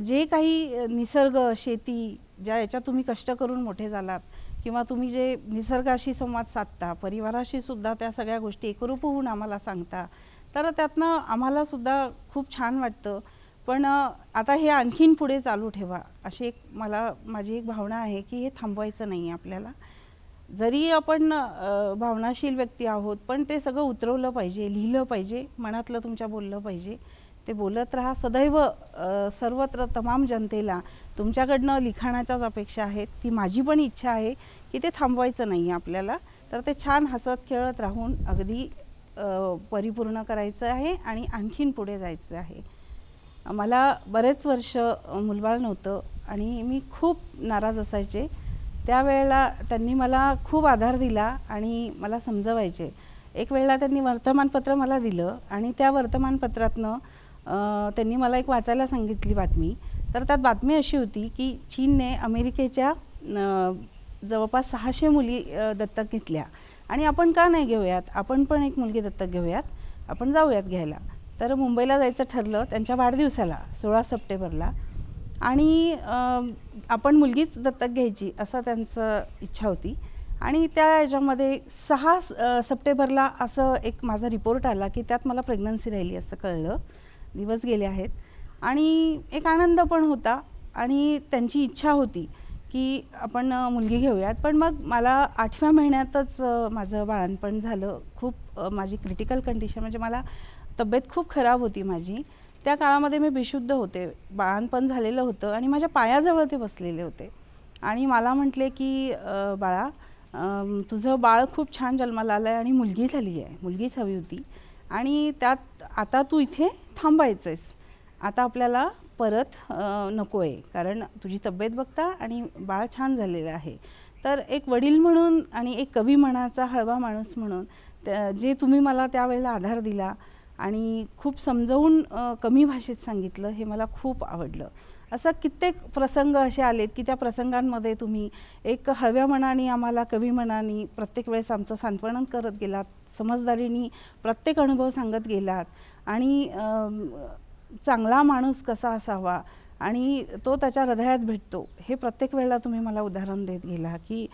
जे काही निसर्ग, शेती ज्या याच्यात तुम्ही कष्ट करून मोठे झालात किंवा तुम्ही जे निसर्गाशी संवाद साधता, परिवाराशी सुद्धा त्या सगळ्या गोष्टी एकरूप होऊन आम्हाला सांगता, तर त्यातनं आम्हाला सुद्धा खूप छान वाटतं. पण आता हे आणखीन पुढे चालू ठेवा अशी माझी एक भावना आहे की हे थांबवायचं नाही आहे आपल्याला. जरी आपण भावनाशील व्यक्ती आहोत पण ते सगळं उतरवलं पाहिजे, लिहिलं पाहिजे, मनातलं तुमच्या बोललं पाहिजे. ते बोलत राहा सदैव. सर्वत्र तमाम जनतेला तुमच्याकडनं लिखाणाच्याच अपेक्षा आहेत. ती माझी पण इच्छा आहे की ते थांबवायचं नाही आहे आपल्याला. तर ते छान हसत खेळत राहून अगदी परिपूर्ण करायचं आहे आणि आणखीन पुढे जायचं आहे. मला बरेच वर्ष मुलबाळ नव्हतं आणि मी खूप नाराज असायचे. त्यावेळेला त्यांनी मला खूप आधार दिला आणि मला समजवायचे. एक वेळेला त्यांनी वर्तमानपत्र मला दिलं आणि त्या वर्तमानपत्रातनं त्यांनी मला एक वाचायला सांगितली बातमी. तर त्यात बातमी अशी होती की चीनने अमेरिकेच्या जवळपास 600 मुली दत्तक घेतल्या आणि आपण का नाही घेऊयात, आपण पण एक मुलगी दत्तक घेऊयात, आपण जाऊयात घ्यायला. तर मुंबईला जायचं ठरलं त्यांच्या वाढदिवसाला 16 सप्टेंबरला आणि आपण मुलगीच दत्तक घ्यायची असं त्यांचं इच्छा होती. आणि त्या याच्यामध्ये 6 सप्टेंबरला असं एक माझा रिपोर्ट आला की त्यात मला प्रेग्नन्सी राहिली असं कळलं. दिवस गेले आहेत आणि एक आनंद पण होता आणि त्यांची इच्छा होती की आपण मुलगी घेऊयात. पण मग मला 8व्या महिन्यातच माझं बाळंतपण झालं. खूप माझी क्रिटिकल कंडिशन म्हणजे मला तब्येत खूप खराब होती माझी. त्या काळामध्ये मी बेशुद्ध होते, बाळंतपण झालेलं होतं आणि माझ्या पायाजवळ ते बसलेले होते आणि मला म्हटले की बाळा तुझं बाळ खूप छान जन्माला आलं आहे आणि मुलगी झाली आहे, मुलगीच हवी होती आणि त्यात आता तू इथे थांबायचं आहेस, आता आपल्याला परत नको आहे कारण तुझी तब्येत बघता आणि बाळ छान झालेलं आहे. तर एक वडील म्हणून आणि एक कवी मनाचा हळवा माणूस म्हणून जे तुम्ही मला त्यावेळेला आधार दिला आणि खूप समजावून कमी भाषेत सांगितलं हे मला खूप आवडलं. असं कित्येक प्रसंग असे आलेत की त्या प्रसंगांमध्ये तुम्ही एक हळव्या मनाने आम्हाला कवी मनाने प्रत्येक वेळेस आमचं सांत्वनं करत गेलात, समजदारीने प्रत्येक अनुभव सांगत गेलात आणि चांगला माणूस कसा असावा आणि तो त्याच्या हृदयात भेटतो हे प्रत्येक वेळेला तुम्ही मला उदाहरण देत गेला की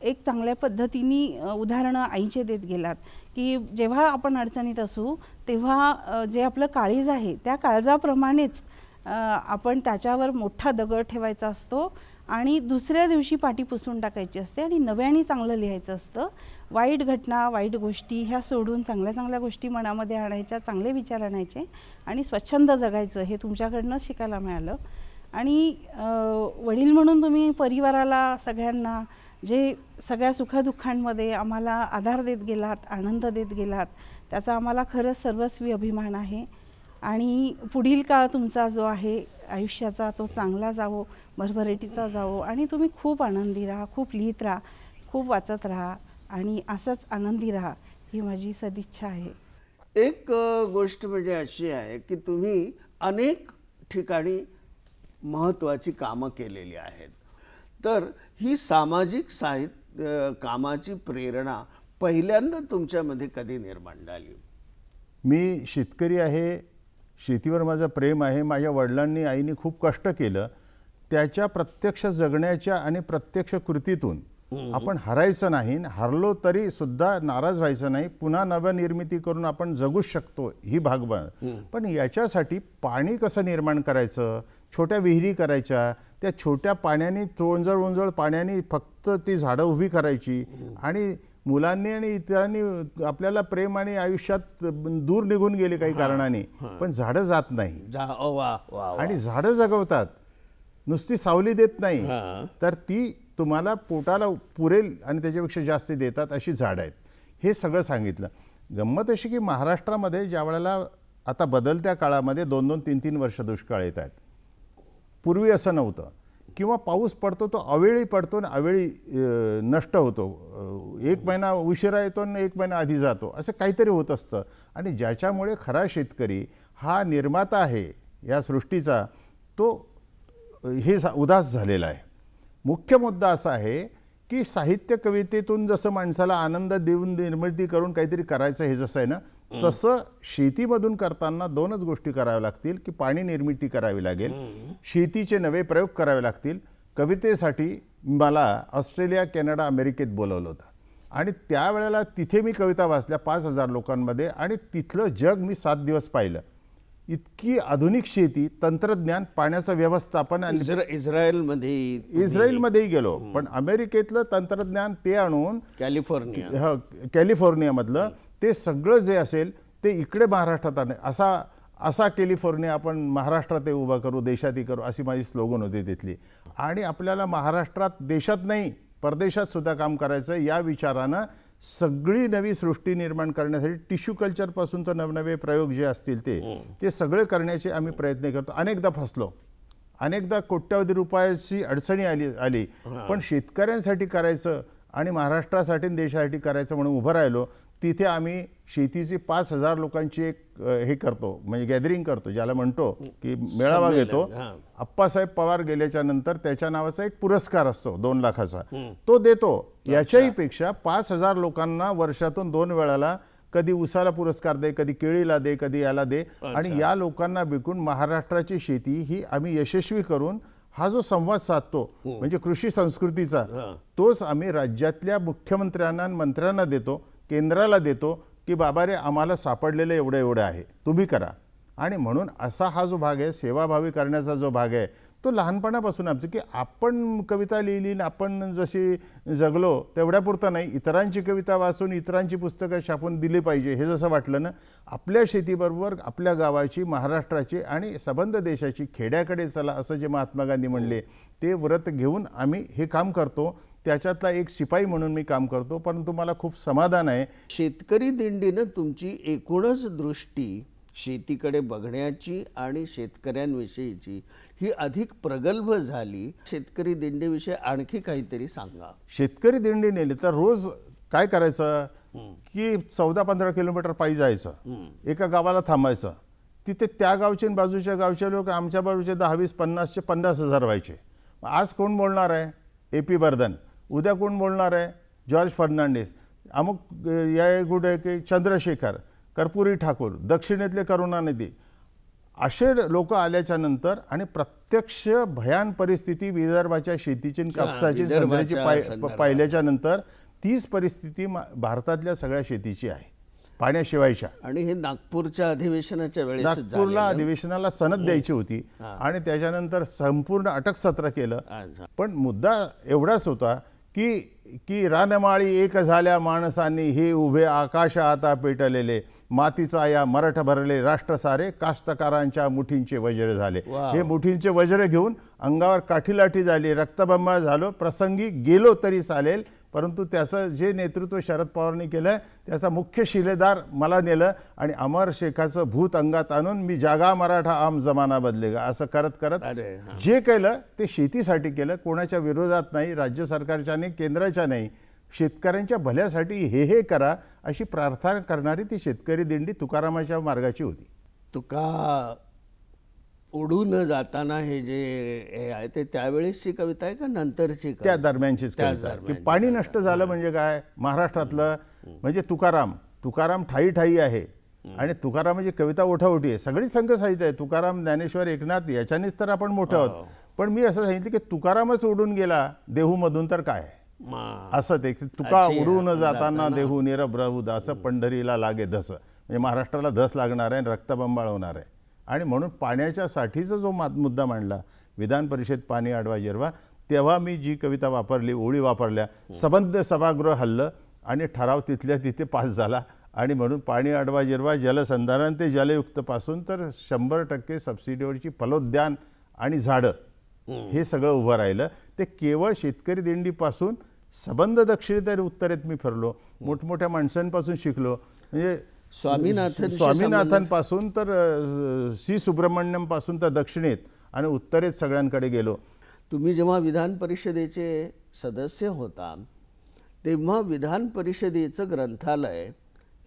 एक चांगल्या पद्धतीने उदाहरणं आईचे देत गेलात की जेव्हा आपण अडचणीत असू तेव्हा जे आपलं काळीज आहे त्या काळजाप्रमाणेच आपण त्याच्यावर मोठा दगड ठेवायचा असतो आणि दुसऱ्या दिवशी पाटी पुसून टाकायची असते आणि नव्याने चांगलं लिहायचं असतं. वाईट घटना, वाईट गोष्टी ह्या सोडून चांगल्या चांगल्या गोष्टी मनामध्ये आणायच्या, चांगले विचार आणायचे आणि स्वच्छंद जगायचं हे तुमच्याकडनं शिकायला मिळालं. आणि वडील म्हणून तुम्ही परिवाराला सगळ्यांना जे सगळ्या सुखदुःखांमध्ये आम्हाला आधार देत गेलात, आनंद देत गेलात त्याचा आम्हाला खरंच सर्वस्वी अभिमान आहे. आणि पुढील काळ तुमचा जो आहे आयुष्याचा तो चांगला जावो, भरभराटीचा जावो आणि तुम्ही खूप आनंदी राहा, खूप लिहित राहा, खूप वाचत राहा आणि असंच आनंदी राहा ही माझी सदिच्छा आहे. एक गोष्ट म्हणजे अशी आहे की तुम्ही अनेक ठिकाणी महत्त्वाची कामं केलेली आहेत. तर ही सामाजिक कामाची प्रेरणा पहिल्यांदा तुमच्यामध्ये कधी निर्माण झाली? मी शेतकरी आहे, शेतीवर माझं प्रेम आहे. माझ्या वडिलांनी आईने खूप कष्ट केलं, त्याच्या प्रत्यक्ष जगण्याच्या आणि प्रत्यक्ष कृतीतून आपण हरायचं नाही, हरलो तरी सुद्धा नाराज व्हायचं नाही, पुन्हा नवनिर्मिती करून आपण जगू शकतो ही पण याच्यासाठी पाणी कसं निर्माण करायचं, छोट्या विहिरी करायच्या, त्या छोट्या पाण्याने ओंजळ पाण्याने फक्त ती झाडं उभी करायची आणि मुलांनी आणि इतरांनी आपल्याला प्रेम आणि आयुष्यात दूर निघून गेले काही कारणाने, पण झाडं जात नाही आणि झाडं जगवतात, नुसती सावली देत नाही, तर ती तुम्हाला पोटाला पुरेल आणि त्याच्यापेक्षा जास्त देतात अशी झाडं आहेत. हे सगळं सांगितलं. गंमत अशी की महाराष्ट्रामध्ये ज्या वेळेला आता बदलत्या काळामध्ये 2-2, 3-3 वर्ष दुष्काळ येत आहेत. पूर्वी असं नव्हतं, किंवा पाऊस पडतो तो अवेळी पडतो आणि अवेळी नष्ट होतो, 1 महिना उशिरा येतो आणि 1 महिना आधी जातो, असं काहीतरी होत असतं. आणि ज्याच्यामुळे खरा शेतकरी हा निर्माता आहे या सृष्टीचा, तो हे उदास झालेला आहे. मुख्य मुद्दा असा आहे की साहित्य कवितेतून जसं माणसाला आनंद देऊन निर्मिती करून काहीतरी करायचं हे जसं आहे ना, तसं शेतीमधून करताना 2च गोष्टी कराव्या लागतील की पाणी निर्मिती करावी लागेल, शेतीचे नवे प्रयोग करावे लागतील. कवितेसाठी मला ऑस्ट्रेलिया, कॅनडा, अमेरिकेत बोलवलं होतं आणि त्यावेळेला तिथे मी कविता वाचल्या 5000 लोकांमध्ये आणि तिथलं जग मी 7 दिवस पाहिलं. इतकी आधुनिक शेती, तंत्रज्ञान, पाण्याचं व्यवस्थापन. इस्रायलमध्येही गेलो, पण अमेरिकेतलं तंत्रज्ञान ते आणून कॅलिफोर्नियामधलं ते सगळं जे असेल ते इकडे महाराष्ट्रात आणणे. असा कॅलिफोर्निया आपण महाराष्ट्रात उभा करू, देशातही करू, अशी माझी स्लोगन होती तिथली. आणि आपल्याला महाराष्ट्रात, देशात नाही परदेशात सुद्धा काम करायचं या विचारानं सगळी नवी सृष्टी निर्माण करण्यासाठी टिश्यू कल्चरपासून तर नवनवे प्रयोग जे असतील ते सगळे करण्याचे आम्ही प्रयत्न करतो. अनेकदा फसलो, अनेकदा कोट्यावधी रुपयाची अडचणी आली, पण शेतकऱ्यांसाठी करायचं आणि महाराष्ट्रासाठी देशासाठी करायचं म्हणून उभं राहिलो. तिथे आम्ही शेतीची 5000 लोकांची एक हे करतो, म्हणजे गॅदरिंग करतो, ज्याला म्हणतो की मेळावा घेतो. अप्पासाहेब पवार गेल्याच्या नंतर त्याच्या नावाचा एक पुरस्कार असतो 2 लाखाचा, तो देतो. याच्याही पेक्षा 5000 लोकांना वर्षातून 2 वेळाला कधी उसाला पुरस्कार दे, कधी केळीला दे, कधी याला दे, आणि या लोकांना विकून महाराष्ट्राची शेती ही आम्ही यशस्वी करून हा जो संवाद साधतो म्हणजे कृषी संस्कृतीचा, तोच आम्ही राज्यातल्या मुख्यमंत्र्यांना आणि मंत्र्यांना देतो, केंद्राला देतो की बाबा रे आम्हाला सापडलेलं एवढं आहे, तुम्ही करा. आणि म्हणून असा हा जो भाग आहे, सेवाभावी करण्याचा जो भाग आहे, तो लहानपणापासून आमचं की आपण कविता लिहिली, आपण जशी जगलो तेवढ्यापुरतं नाही, इतरांची कविता वाचून इतरांची पुस्तकं छापून दिली पाहिजे. हे जसं वाटलं ना, आपल्या शेतीबरोबर आपल्या गावाची, महाराष्ट्राची आणि सबंध देशाची खेड्याकडे चला असं जे महात्मा गांधी म्हणले, ते व्रत घेऊन आम्ही हे काम करतो. त्याच्यातला एक शिपाई म्हणून मी काम करतो, परंतु मला खूप समाधान आहे. शेतकरी दिंडीनं तुमची एकूणच दृष्टी शेतीकडे बघण्याची आणि शेतकऱ्यांविषयीची ही अधिक प्रगल्भ झाली. शेतकरी दिंडीविषयी आणखी काहीतरी सांगा. शेतकरी दिंडी नेली तर रोज काय करायचं की 14-15 किलोमीटर पायी जायचं, एका गावाला थांबायचं, तिथे त्या गावचे आणि बाजूच्या गावचे लोक आमच्या बाजूचे 10, 20, 50चे 50,000 व्हायचे. आज कोण बोलणार आहे? AP बर्धन. उद्या कोण बोलणार आहे? जॉर्ज फर्नांडिस. अमुक या गुडे की चंद्रशेखर, कर्पुरी ठाकूर, दक्षिणेतले करुणानिधी, असे लोक आल्याच्या नंतर आणि प्रत्यक्ष भयान परिस्थिती विदर्भाच्या शेतीची, कापसाची, संत्र्याची पाहिल्याच्या नंतर तीच परिस्थिती भारतातल्या सगळ्या शेतीची आहे, पाण्याशिवायच्या. आणि हे नागपूरच्या अधिवेशनाच्या वेळेस, नागपूरला अधिवेशनाला सनद द्यायची होती आणि त्याच्यानंतर संपूर्ण अटक सत्र केलं. पण मुद्दा एवढाच होता की रानमाळी एक झाल्या माणसांनी, हे उभे आकाश आता पेटलेले, मातीचा या मराठ भरले राष्ट्र सारे, कास्तकारांच्या मुठींचे वज्र झाले. हे मुठींचे वज्र घेऊन अंगावर काठीलाठी झाली, रक्तबंबाळ झालो, प्रसंगी गेलो तरी चालेल, परंतु त्याचं जे नेतृत्व शरद पवारांनी केलं त्याचा मुख्य शिलेदार मला नेलं आणि अमर शेखाचं भूत अंगात आणून मी जागा मराठा आम जमाना बदलेगा असं करत करत जे केलं ते शेतीसाठी केलं, कोणाच्या विरोधात नाही, राज्य सरकारच्या नाही, केंद्राच्या नाही, शेतकऱ्यांच्या भल्यासाठी हे करा अशी प्रार्थना करणारी ती शेतकरी दिंडी तुकारामाच्या मार्गाची होती. तुका उडून जाताना हे जे हे आहे ते त्यावेळेसची कविता आहे का नंतरची? त्या दरम्यानचीच कविता की पाणी नष्ट झालं म्हणजे काय महाराष्ट्रातलं, म्हणजे तुकाराम ठाई ठाई आहे आणि तुकारामाची कविता ओठाओठी आहे, सगळी संघ साहित्य आहे. तुकाराम, ज्ञानेश्वर, एकनाथ याच्यानेच तर आपण मोठे आहोत. पण मी असं सांगितलं की तुकारामच उडून गेला देहूमधून तर काय, असं ते तुका उडून जाताना देहू निरभ्रहू दास पंढरीला लागे धस, म्हणजे महाराष्ट्राला धस लागणार आहे, रक्तबंबाळ होणार आहे. आणि म्हणून पाण्याच्या साठीचा जो मुद्दा मांडला विधान परिषद पाणी अडवा जिरवा, तेव्हा मी जी कविता वापरली, ओळी वापरल्या, सबंध सभागृह हल्लं आणि ठराव तिथल्या तिथे पास झाला. आणि म्हणून पाणी अडवा जिरवा, जलसंधारण ते जलयुक्तपासून तर 100% सबसिडीवरची फलोद्यान आणि झाडं हे सगळं उभं राहिलं. ते केवळ शेतकरी दिंडीपासून सबंध दक्षिणेतर उत्तरेत मी फिरलो, मोठमोठ्या माणसांपासून शिकलो. म्हणजे स्वामीनाथनपासून तर सी सुब्रमण्यमपासून तर दक्षिणेत आणि उत्तरेत सगळ्यांकडे गेलो. तुम्ही जेव्हा विधान परिषदेचे सदस्य होता तेव्हा विधान परिषदेचं ग्रंथालय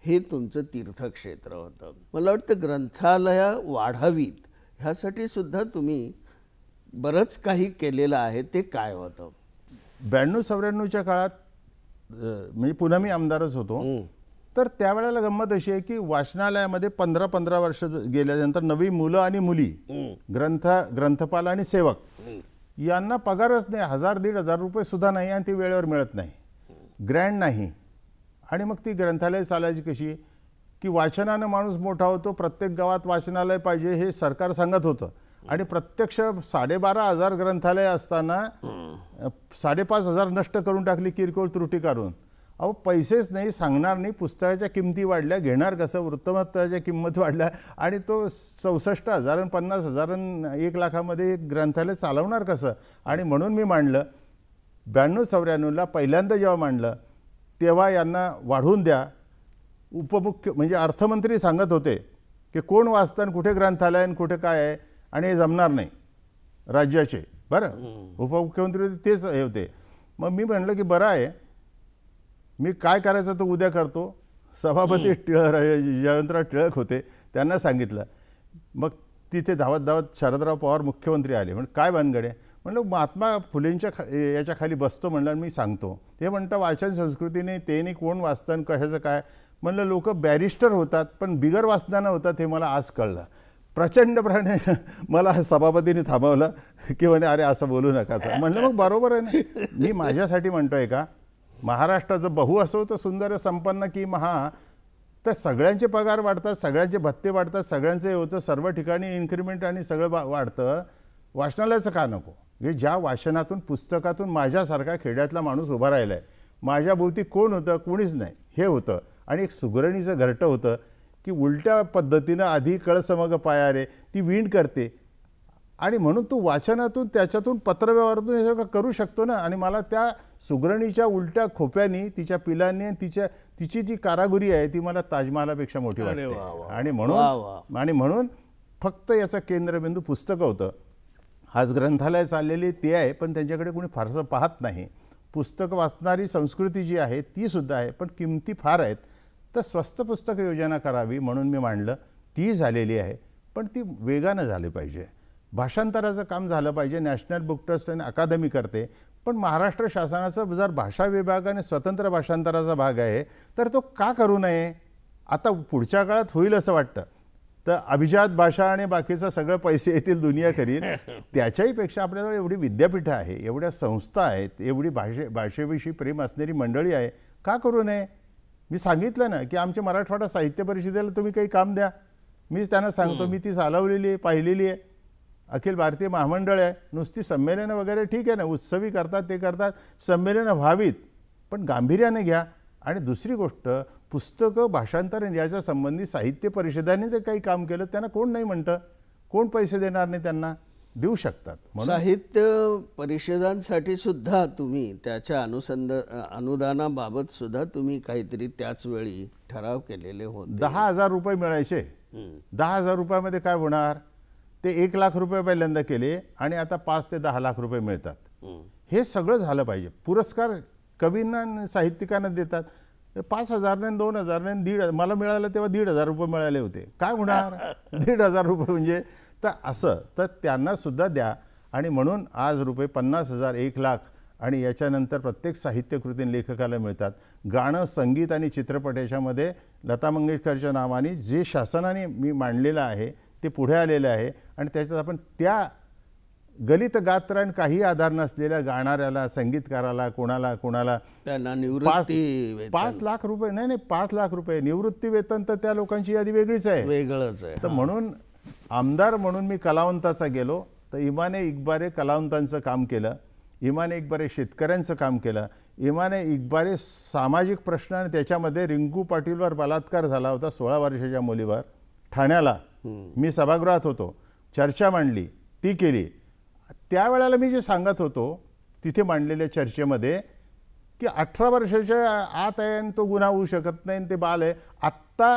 हे तुमचं तीर्थक्षेत्र होतं. मला वाटतं ग्रंथालय वाढावीत ह्यासाठी सुद्धा तुम्ही बरंच काही केलेलं आहे. ते काय होतं? 92-94च्या काळात म्हणजे पुन्हा मी आमदारच होतो, तर त्यावेळेला गंमत अशी आहे की वाचनालयामध्ये 15 वर्ष गेल्यानंतर नवी मुलं आणि मुली, ग्रंथपाल आणि सेवक यांना पगारच नाही, 1000-1500 रुपये सुद्धा नाही आणि ती वेळेवर मिळत नाही, ग्रँड नाही. आणि मग ती ग्रंथालय चालायची कशी की वाचनानं माणूस मोठा होतो, प्रत्येक गावात वाचनालय पाहिजे हे सरकार सांगत होतं. आणि प्रत्यक्ष 12,500 ग्रंथालय असताना 5,500 नष्ट करून टाकली किरकोळ त्रुटी काढून. अहो पैसेच नाही, सांगणार नाही, पुस्तकाच्या किमती वाढल्या, घेणार कसं, वृत्तपत्राच्या किंमत वाढल्या आणि तो 64,000 आणि 50,000 आणि 1 लाखामध्ये एक ग्रंथालय चालवणार कसं. आणि म्हणून मी मांडलं 92-94ला पहिल्यांदा जेव्हा मांडलं तेव्हा यांना वाढवून द्या. उपमुख्य म्हणजे अर्थमंत्री सांगत होते की कोण वाचतं आणि कुठे ग्रंथालय आणि कुठे काय आहे आणि हे जमणार नाही राज्याचे. बरं, उपमुख्यमंत्री तेच हे होते. मग मी म्हणलं की बरं आहे, मी काय करायचं तो उद्या करतो. सभापती जयवंतराव टिळक होते, त्यांना सांगितलं. मग तिथे धावत शरदराव पवार मुख्यमंत्री आले. म्हणजे काय भानगड आहे? म्हणलं महात्मा फुलेंच्या याच्या खाली बसतो म्हणलं, मी सांगतो. ते म्हणतं वाचन संस्कृतीने ते नाही, कोण वाचतं कशाचं काय. म्हणलं लोक बॅरिस्टर होतात पण बिगर वाचनानं होतात हे मला आज कळलं. प्रचंडपणे मला सभापतीने थांबवलं की म्हणे अरे असं बोलू नका. म्हणलं मग बरोबर आहे ना, मी माझ्यासाठी म्हणतोय का महाराष्ट्राचं बहु असो तर सुंदर संपन्न की महा, तर सगळ्यांचे पगार वाढतात, सगळ्यांचे भत्ते वाढतात, सगळ्यांचं हे होतं, सर्व ठिकाणी इन्क्रिमेंट आणि सगळं वाढतं. वाचनालयाचं का नको? हे ज्या वाचनातून पुस्तकातून माझ्यासारखा खेड्यातला माणूस उभा राहिला आहे, माझ्या भोवती कोण होतं? कोणीच नाही हे होतं. आणि एक सुगरणीचं घरटं होतं की उलट्या पद्धतीनं आधी कळसमग पाया रे ती विण करते. आणि म्हणून तू वाचनातून त्याच्यातून पत्रव्यवहारातून हे सगळं करू शकतो ना. आणि मला त्या सुगरणीच्या उलट्या खोप्यानी, तिच्या पिलांनी, तिची जी कारागिरी आहे ती मला ताजमहालापेक्षा मोठी वाटते. आणि म्हणून फक्त याचा केंद्रबिंदू पुस्तकं होतं. आज ग्रंथालय चाललेली ते आहे पण त्यांच्याकडे कोणी फारसं पाहत नाही. पुस्तकं वाचणारी संस्कृती जी आहे ती सुद्धा आहे पण किमती फार आहेत. तर स्वस्त पुस्तक योजना करावी म्हणून मी मांडलं. ती झालेली आहे पण ती वेगानं झाली पाहिजे. भाषांतराचं काम झालं पाहिजे. नॅशनल बुक ट्रस्ट आणि अकादमी करते, पण महाराष्ट्र शासनाचा जर भाषा विभाग आणि स्वतंत्र भाषांतराचा भाग आहे तर तो का करू नये? आता पुढच्या काळात होईल असं वाटतं. तर अभिजात भाषा आणि बाकीचं सगळं पैसे येतील दुनिया करील. त्याच्याही पेक्षा आपल्याजवळ एवढी विद्यापीठं आहे, एवढ्या संस्था आहेत, एवढी भाषेविषयी प्रेम असणारी मंडळी आहे, का करू नये? मी सांगितलं ना की आमच्या मराठवाडा साहित्य परिषदेला तुम्ही काही काम द्या. मीच त्यांना सांगतो, मी ती चालवलेली आहे, पाहिलेली आहे. अखिल भारतीय महामंडळ आहे, नुसती संमेलनं वगैरे ठीक आहे ना, उत्सवी करतात, ते करतात, संमेलनं व्हावीत पण गांभीर्याने घ्या. आणि दुसरी गोष्ट, पुस्तकं भाषांतर याच्या संबंधी साहित्य परिषदाने जर काही काम केलं त्यांना कोण नाही म्हणतं? कोण पैसे देणार नाही? त्यांना देऊ शकतात. साहित्य परिषदांसाठी सुद्धा तुम्ही त्याच्या अनुदानाबाबत सुद्धा तुम्ही काहीतरी त्याच वेळी ठराव केलेले होते. 10,000 रुपये मिळायचे. 10,000 रुपयामध्ये काय होणार? ते 1 लाख रुपये पहिल्यांदा केले आणि आता 5 ते 10 लाख रुपये मिळतात. हे सगळं झालं पाहिजे. पुरस्कार कवींना साहित्यिकांना देतात. 5,000 ने 2,000 ने 1,500 मला मिळालं तेव्हा 1,500 रुपये मिळाले होते. काय होणार? 1,500 रुपये म्हणजे तर असं तर त्यांना सुद्धा द्या. आणि म्हणून आज रुपये 50,000, 1 लाख आणि याच्यानंतर प्रत्येक साहित्यकृती लेखकाला मिळतात. गाणं, संगीत आणि चित्रपट याच्यामध्ये लता मंगेशकरच्या नावाने जे शासनाने मी मांडलेलं आहे ते पुढे आलेलं आहे. आणि त्याच्यात आपण त्या गलित गात्र आणि काही आधार नसलेल्या गाणाऱ्याला, संगीतकाराला, कोणाला त्यांना निवृत्ती 5 लाख रुपये, नाही 5 लाख रुपये निवृत्ती वेतन, तर त्या लोकांची यादी वेगळीच आहे, वेगळंच आहे. तर म्हणून आमदार म्हणून मी कलावंताचा गेलो तर इमाने इकबारे कलावंतांचं काम केलं, इमाने इकबारे शेतकऱ्यांचं काम केलं, इमाने इकबारे सामाजिक प्रश्न, आणि त्याच्यामध्ये रिंकू पाटीलवर बलात्कार झाला होता 16 वर्षाच्या मुलीवर ठाण्याला. मी सभागृहात होतो, चर्चा मांडली, ती केली. त्यावेळेला मी जे सांगत होतो तिथे मांडलेल्या चर्चेमध्ये की 18 वर्षाच्या आत आहे आणि तो गुन्हा होऊ शकत नाही, ते बाल आहे. आत्ता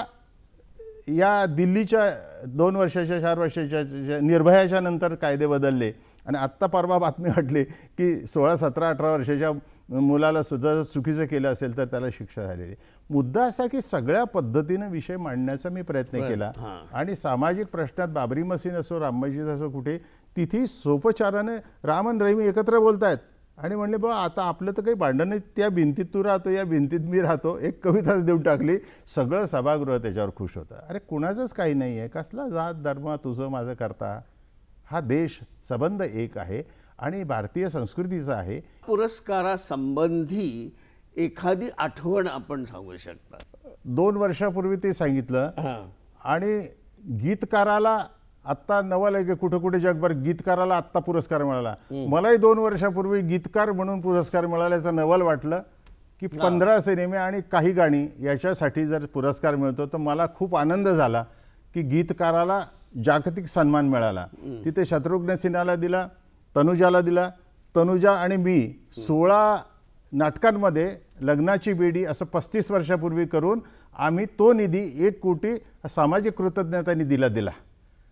या दिल्लीच्या 2 वर्षाच्या 4 वर्षाच्या निर्भयाच्या नंतर कायदे बदलले आणि आत्ता परवा बातमी वाटली की 16, 17, 18 वर्षाच्या मुलाला सुद्धा चुकीचं केलं असेल तर त्याला शिक्षा झालेली. मुद्दा असा की सगळ्या पद्धतीनं विषय मांडण्याचा मी प्रयत्न केला आणि सामाजिक प्रश्नात बाबरी मशीद असो, राम मशीद असो, कुठे तिथे सोपचाराने राम आणि रहीम एकत्र बोलतायत आणि म्हणले बा आता आपलं तर काही भांडण नाही, त्या भिंतीत तू राहतो, या भिंतीत मी राहतो, एक कविताच देऊन टाकली. सगळं सभागृह त्याच्यावर खुश होतं. अरे कुणाचंच काही नाही आहे, कसला जात धर्म तुझं माझं करता, हा देश संबंध एक आहे आणि भारतीय संस्कृतीचा आहे. पुरस्कारासंबंधी एखादी आठवण आपण सांगू शकता? 2 वर्षापूर्वी ते सांगितलं. आणि गीतकाराला आत्ता नवल आहे की कुठे कुठे जगभर गीतकाराला आत्ता पुरस्कार मिळाला. मलाही 2 वर्षापूर्वी गीतकार म्हणून पुरस्कार मिळाल्याचं नवल वाटलं की 15 सिनेमे आणि काही गाणी याच्यासाठी जर पुरस्कार मिळतो तर मला खूप आनंद झाला की गीतकाराला जागतिक सन्मान मिळाला. तिथे शत्रुघ्न सिन्हाला दिला, तनुजाला दिला. तनुजा आणि मी 16 नाटकांमध्ये लग्नाची बेडी असं 35 वर्षापूर्वी करून आम्ही तो निधी 1 कोटी सामाजिक कृतज्ञता निधीला दिला.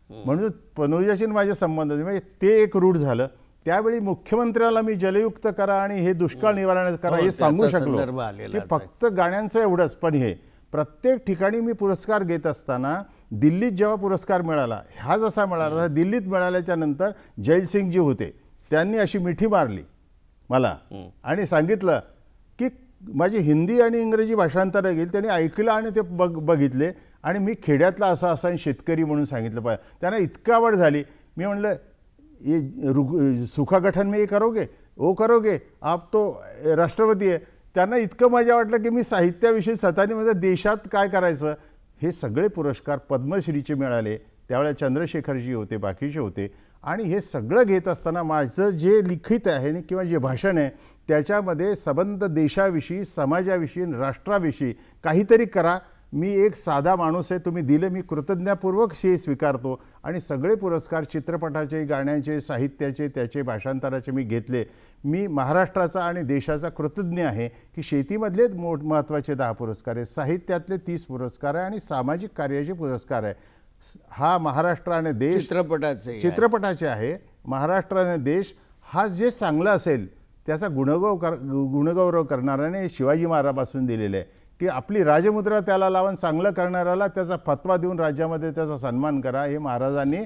म्हणून तनुजाशी माझे संबंध म्हणजे ते एक रूढ झालं. त्यावेळी मुख्यमंत्र्याला मी जलयुक्त करा आणि हे दुष्काळ निवारण करा हे सांगू शकलो की फक्त गाण्यांचं एवढंच. पण हे प्रत्येक ठिकाणी मी पुरस्कार घेत असताना दिल्लीत जेव्हा पुरस्कार मिळाला, हा जसा मिळाला, दिल्लीत मिळाल्याच्या नंतर जयसिंगजी होते, त्यांनी अशी मिठी मारली मला आणि सांगितलं की माझी हिंदी आणि इंग्रजी भाषांतर गेली. त्यांनी ऐकलं आणि ते बघितले आणि मी खेड्यातला असा शेतकरी म्हणून सांगितलं पाहिजे. त्यांना इतकं आवड झाली. मी म्हणलं ये सुखा गठन में ये करोगे, वो करोगे, आप तो राष्ट्रपती आहे. त्यांना इतकं मजा वाटलं की मी साहित्याविषयी सतानीमध्ये देशात काय करायचं. हे सगळे पुरस्कार पद्मश्रीचे मिळाले. त्यावेळेला चंद्रशेखरजी होते, बाकीचे होते. आणि हे सगळं घेत असताना माझं जे लिखित आहे किंवा जे भाषण आहे त्याच्यामध्ये संबंध देशाविषयी, समाजाविषयी, राष्ट्राविषयी काहीतरी करा. मी एक साधा माणूस आहे, तुम्ही दिले, मी कृतज्ञतापूर्वक हे स्वीकारतो. आणि सगळे पुरस्कार चित्रपटाचे, गाण्याचे, साहित्याचे, त्याचे भाषांतराचे मी घेतले. मी महाराष्ट्राचा आणि देशाचा कृतज्ञ आहे की शेतीमधले महत्त्वाचे 10 पुरस्कार आहे, साहित्यातले 30 पुरस्कार आहे आणि सामाजिक कार्याचे पुरस्कार आहे. हा महाराष्ट्र आणि देश चित्रपटाचे आहे. महाराष्ट्र आणि देश हा जे चांगलं असेल त्याचा गुणगौरव करणाऱ्याने शिवाजी महाराजांपासून दिलेलं आहे की आपली राजमुद्रा त्याला लावून चांगलं करणाऱ्याला त्याचा फतवा देऊन राज्यामध्ये त्याचा सन्मान करा. हे महाराजांनी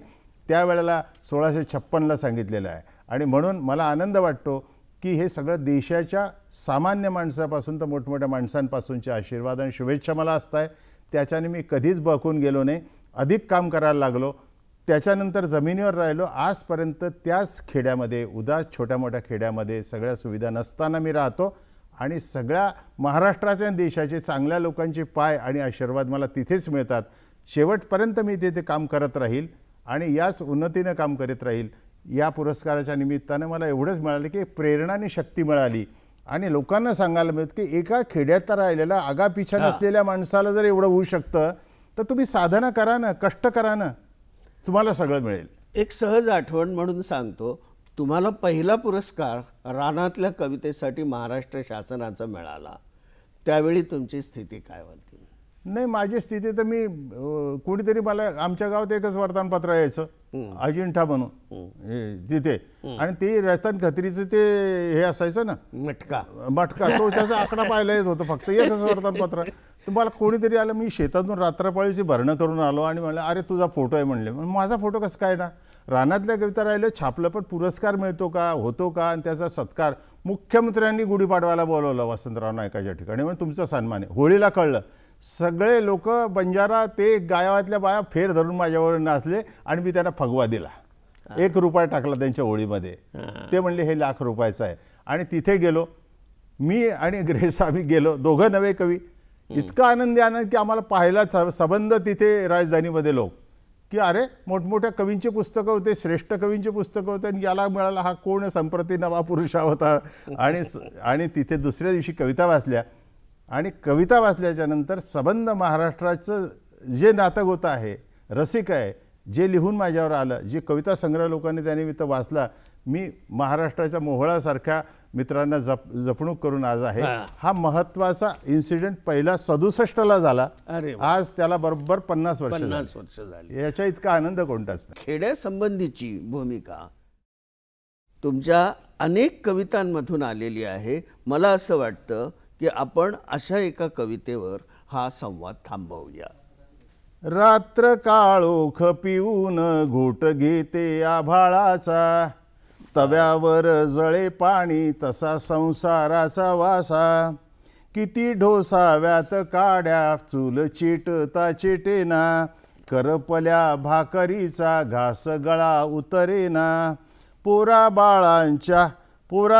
त्यावेळेला 1656ला सांगितलेलं आहे. आणि म्हणून मला आनंद वाटतो की हे सगळं देशाच्या सामान्य माणसापासून तर मोठमोठ्या माणसांपासूनचे आशीर्वाद आणि शुभेच्छा मला असताय. त्याच्याने मी कधीच बकून गेलो नाही, अधिक काम करायला लागलो. त्याच्यानंतर जमिनीवर राहिलो. आजपर्यंत त्याच खेड्यामध्ये, उदास छोट्या मोठ्या खेड्यामध्ये सगळ्या सुविधा नसताना मी राहतो आणि सगळ्या महाराष्ट्राच्या देशाचे चांगल्या लोकांचे पाय आणि आशीर्वाद मला तिथेच मिळतात. शेवटपर्यंत मी तिथे काम करत राहील आणि याच उन्नतीनं काम करीत राहील. या पुरस्काराच्या निमित्तानं मला एवढंच मिळालं की प्रेरणा आणि शक्ती मिळाली आणि लोकांना सांगायला मिळतं की एका खेड्यात राहिलेला आगापिछा नसलेल्या माणसाला जर एवढं होऊ शकतं तर तुम्ही साधना करा ना, कष्ट करा ना, तुम्हाला सगळं मिळेल. एक सहज आठवण म्हणून सांगतो, तुम्हाला पहिला पुरस्कार रानातल्या कवितेसाठी महाराष्ट्र शासनाचा मिळाला. त्यावेळी तुमची स्थिती काय होती? नाही, माझी स्थिती तर मी कुठेतरी मला आमच्या गावात एकच वर्तमानपत्र यायचं अजिंठा म्हणून तिथे, आणि ते रतन खत्रीचं ते हे असायचं ना मटका, तो त्याचा आकडा पाहायला येत होतं. फक्त एकच वर्तमानपत्र. तर मला कोणीतरी आलं, मी शेतातून रात्रपाळीची भरणं करून आलो आणि म्हणलं अरे तुझा फोटो आहे. म्हणले माझा फोटो कसं काय ना, रानातल्या कविता राहिलं छापलं, पण पुरस्कार मिळतो का, होतो का, आणि त्याचा सत्कार मुख्यमंत्र्यांनी गुढीपाडवायला बोलवलं वसंतराव नाईकाच्या ठिकाणी. म्हणजे तुमचा सन्मान आहे. होळीला कळलं, सगळे लोक बंजारा ते गावातल्या बाया फेर धरून माझ्यावर नाचले आणि मी त्यांना फगवा दिला. 1 रुपया टाकला त्यांच्या ओळीमध्ये. ते म्हणले हे लाख रुपयाचं आहे. आणि तिथे गेलो मी आणि ग्रेस, आम्ही गेलो, दोघं नवे कवी. इतका आनंदी आनंद की आम्हाला पाहायला संबंध तिथे राजधानीमध्ये लोक की अरे मोठमोठ्या कवींची पुस्तकं होते, श्रेष्ठ कवींची पुस्तकं होते, आणि याला मिळाला हा कोण संप्रती नवा पुरुषा होता. आणि तिथे दुसऱ्या दिवशी कविता वाचल्या. आणि कविता वाचल्याच्या नंतर संबंध महाराष्ट्राचं जे नाटक होतं आहे, रसिक आहे, जे लिहून माझ्यावर आलं, जे कविता संग्रह लोकांनी त्यानिमित्त वाचला, मी महाराष्ट्राच्या मोहळासारख्या मित्रांना जपणूक करून आज आहे. हा महत्त्वाचा इन्सिडेंट पहिला 67ला झाला. आज त्याला बरोबर 50 वर्ष झाली. याच्या इतका आनंद कोणताच नाही. खेड्यासंबंधीची भूमिका तुमच्या अनेक कवितांमधून आलेली आहे. मला असं वाटतं की आपण अशा एका कवितेवर हा संवाद थांबवूया. रात्र काळोख पिऊन घोट घेते आभाळाचा, तव्यावर जळे पाणी तसा संसाराचा वासा. किती ढोसाव्यात काड्या चूल चिटता चिटेना, करपल्या भाकरीचा घास गळा उतरेना. पोरा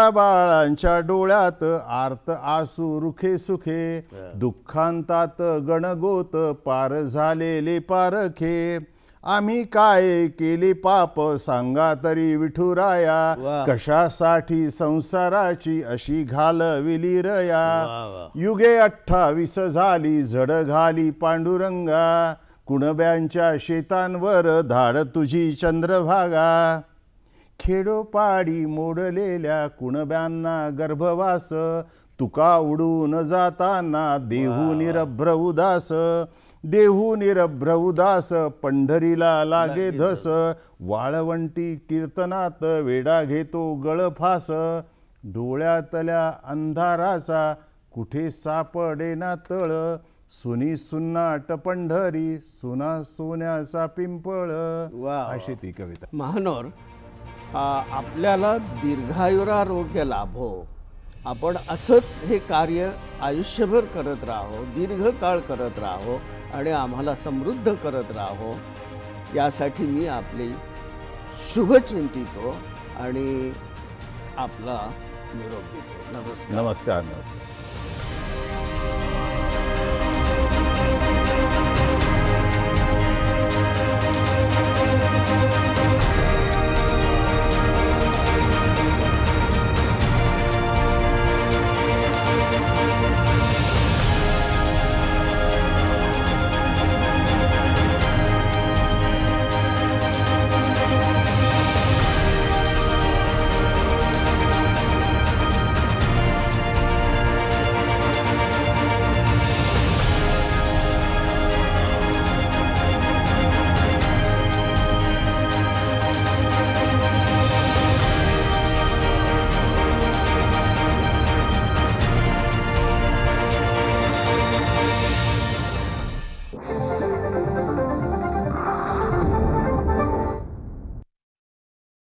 बाळांच्या डोळ्यात आर्त आसू रुखे सुखे, दुःखांतात गणगोत पार झालेले पारखे. आम्ही काय केले पाप सांगा तरी विठुराया, कशासाठी संसाराची अशी घालविली रया. युगे 28 झाली झड घाली पांडुरंगा, कुणब्यांच्या शेतांवर धाड तुझी चंद्रभागा. खेडोपाडी मोडलेल्या कुणब्यांना गर्भवास, तुका उडून जाताना देहू निरभ्र उदास. पंढरीला लागे धस, वाळवंटी कीर्तनात वेडा घेतो गळफास. डोळ्यातल्या अंधाराचा कुठे सापडेना तळ, सुनी सुन्नाट पंढरी सुना सोन्याचा पिंपळ. अशी ती कविता. महानोर, आपल्याला दीर्घायुरारोग्य लाभो, आपण असंच हे कार्य आयुष्यभर करत राहो, दीर्घकाळ करत राहो आणि आम्हाला समृद्ध करत राहो, यासाठी मी आपली शुभचिंतितो आणि आपला निरोप देतो. नमस्कार. नमस्कार.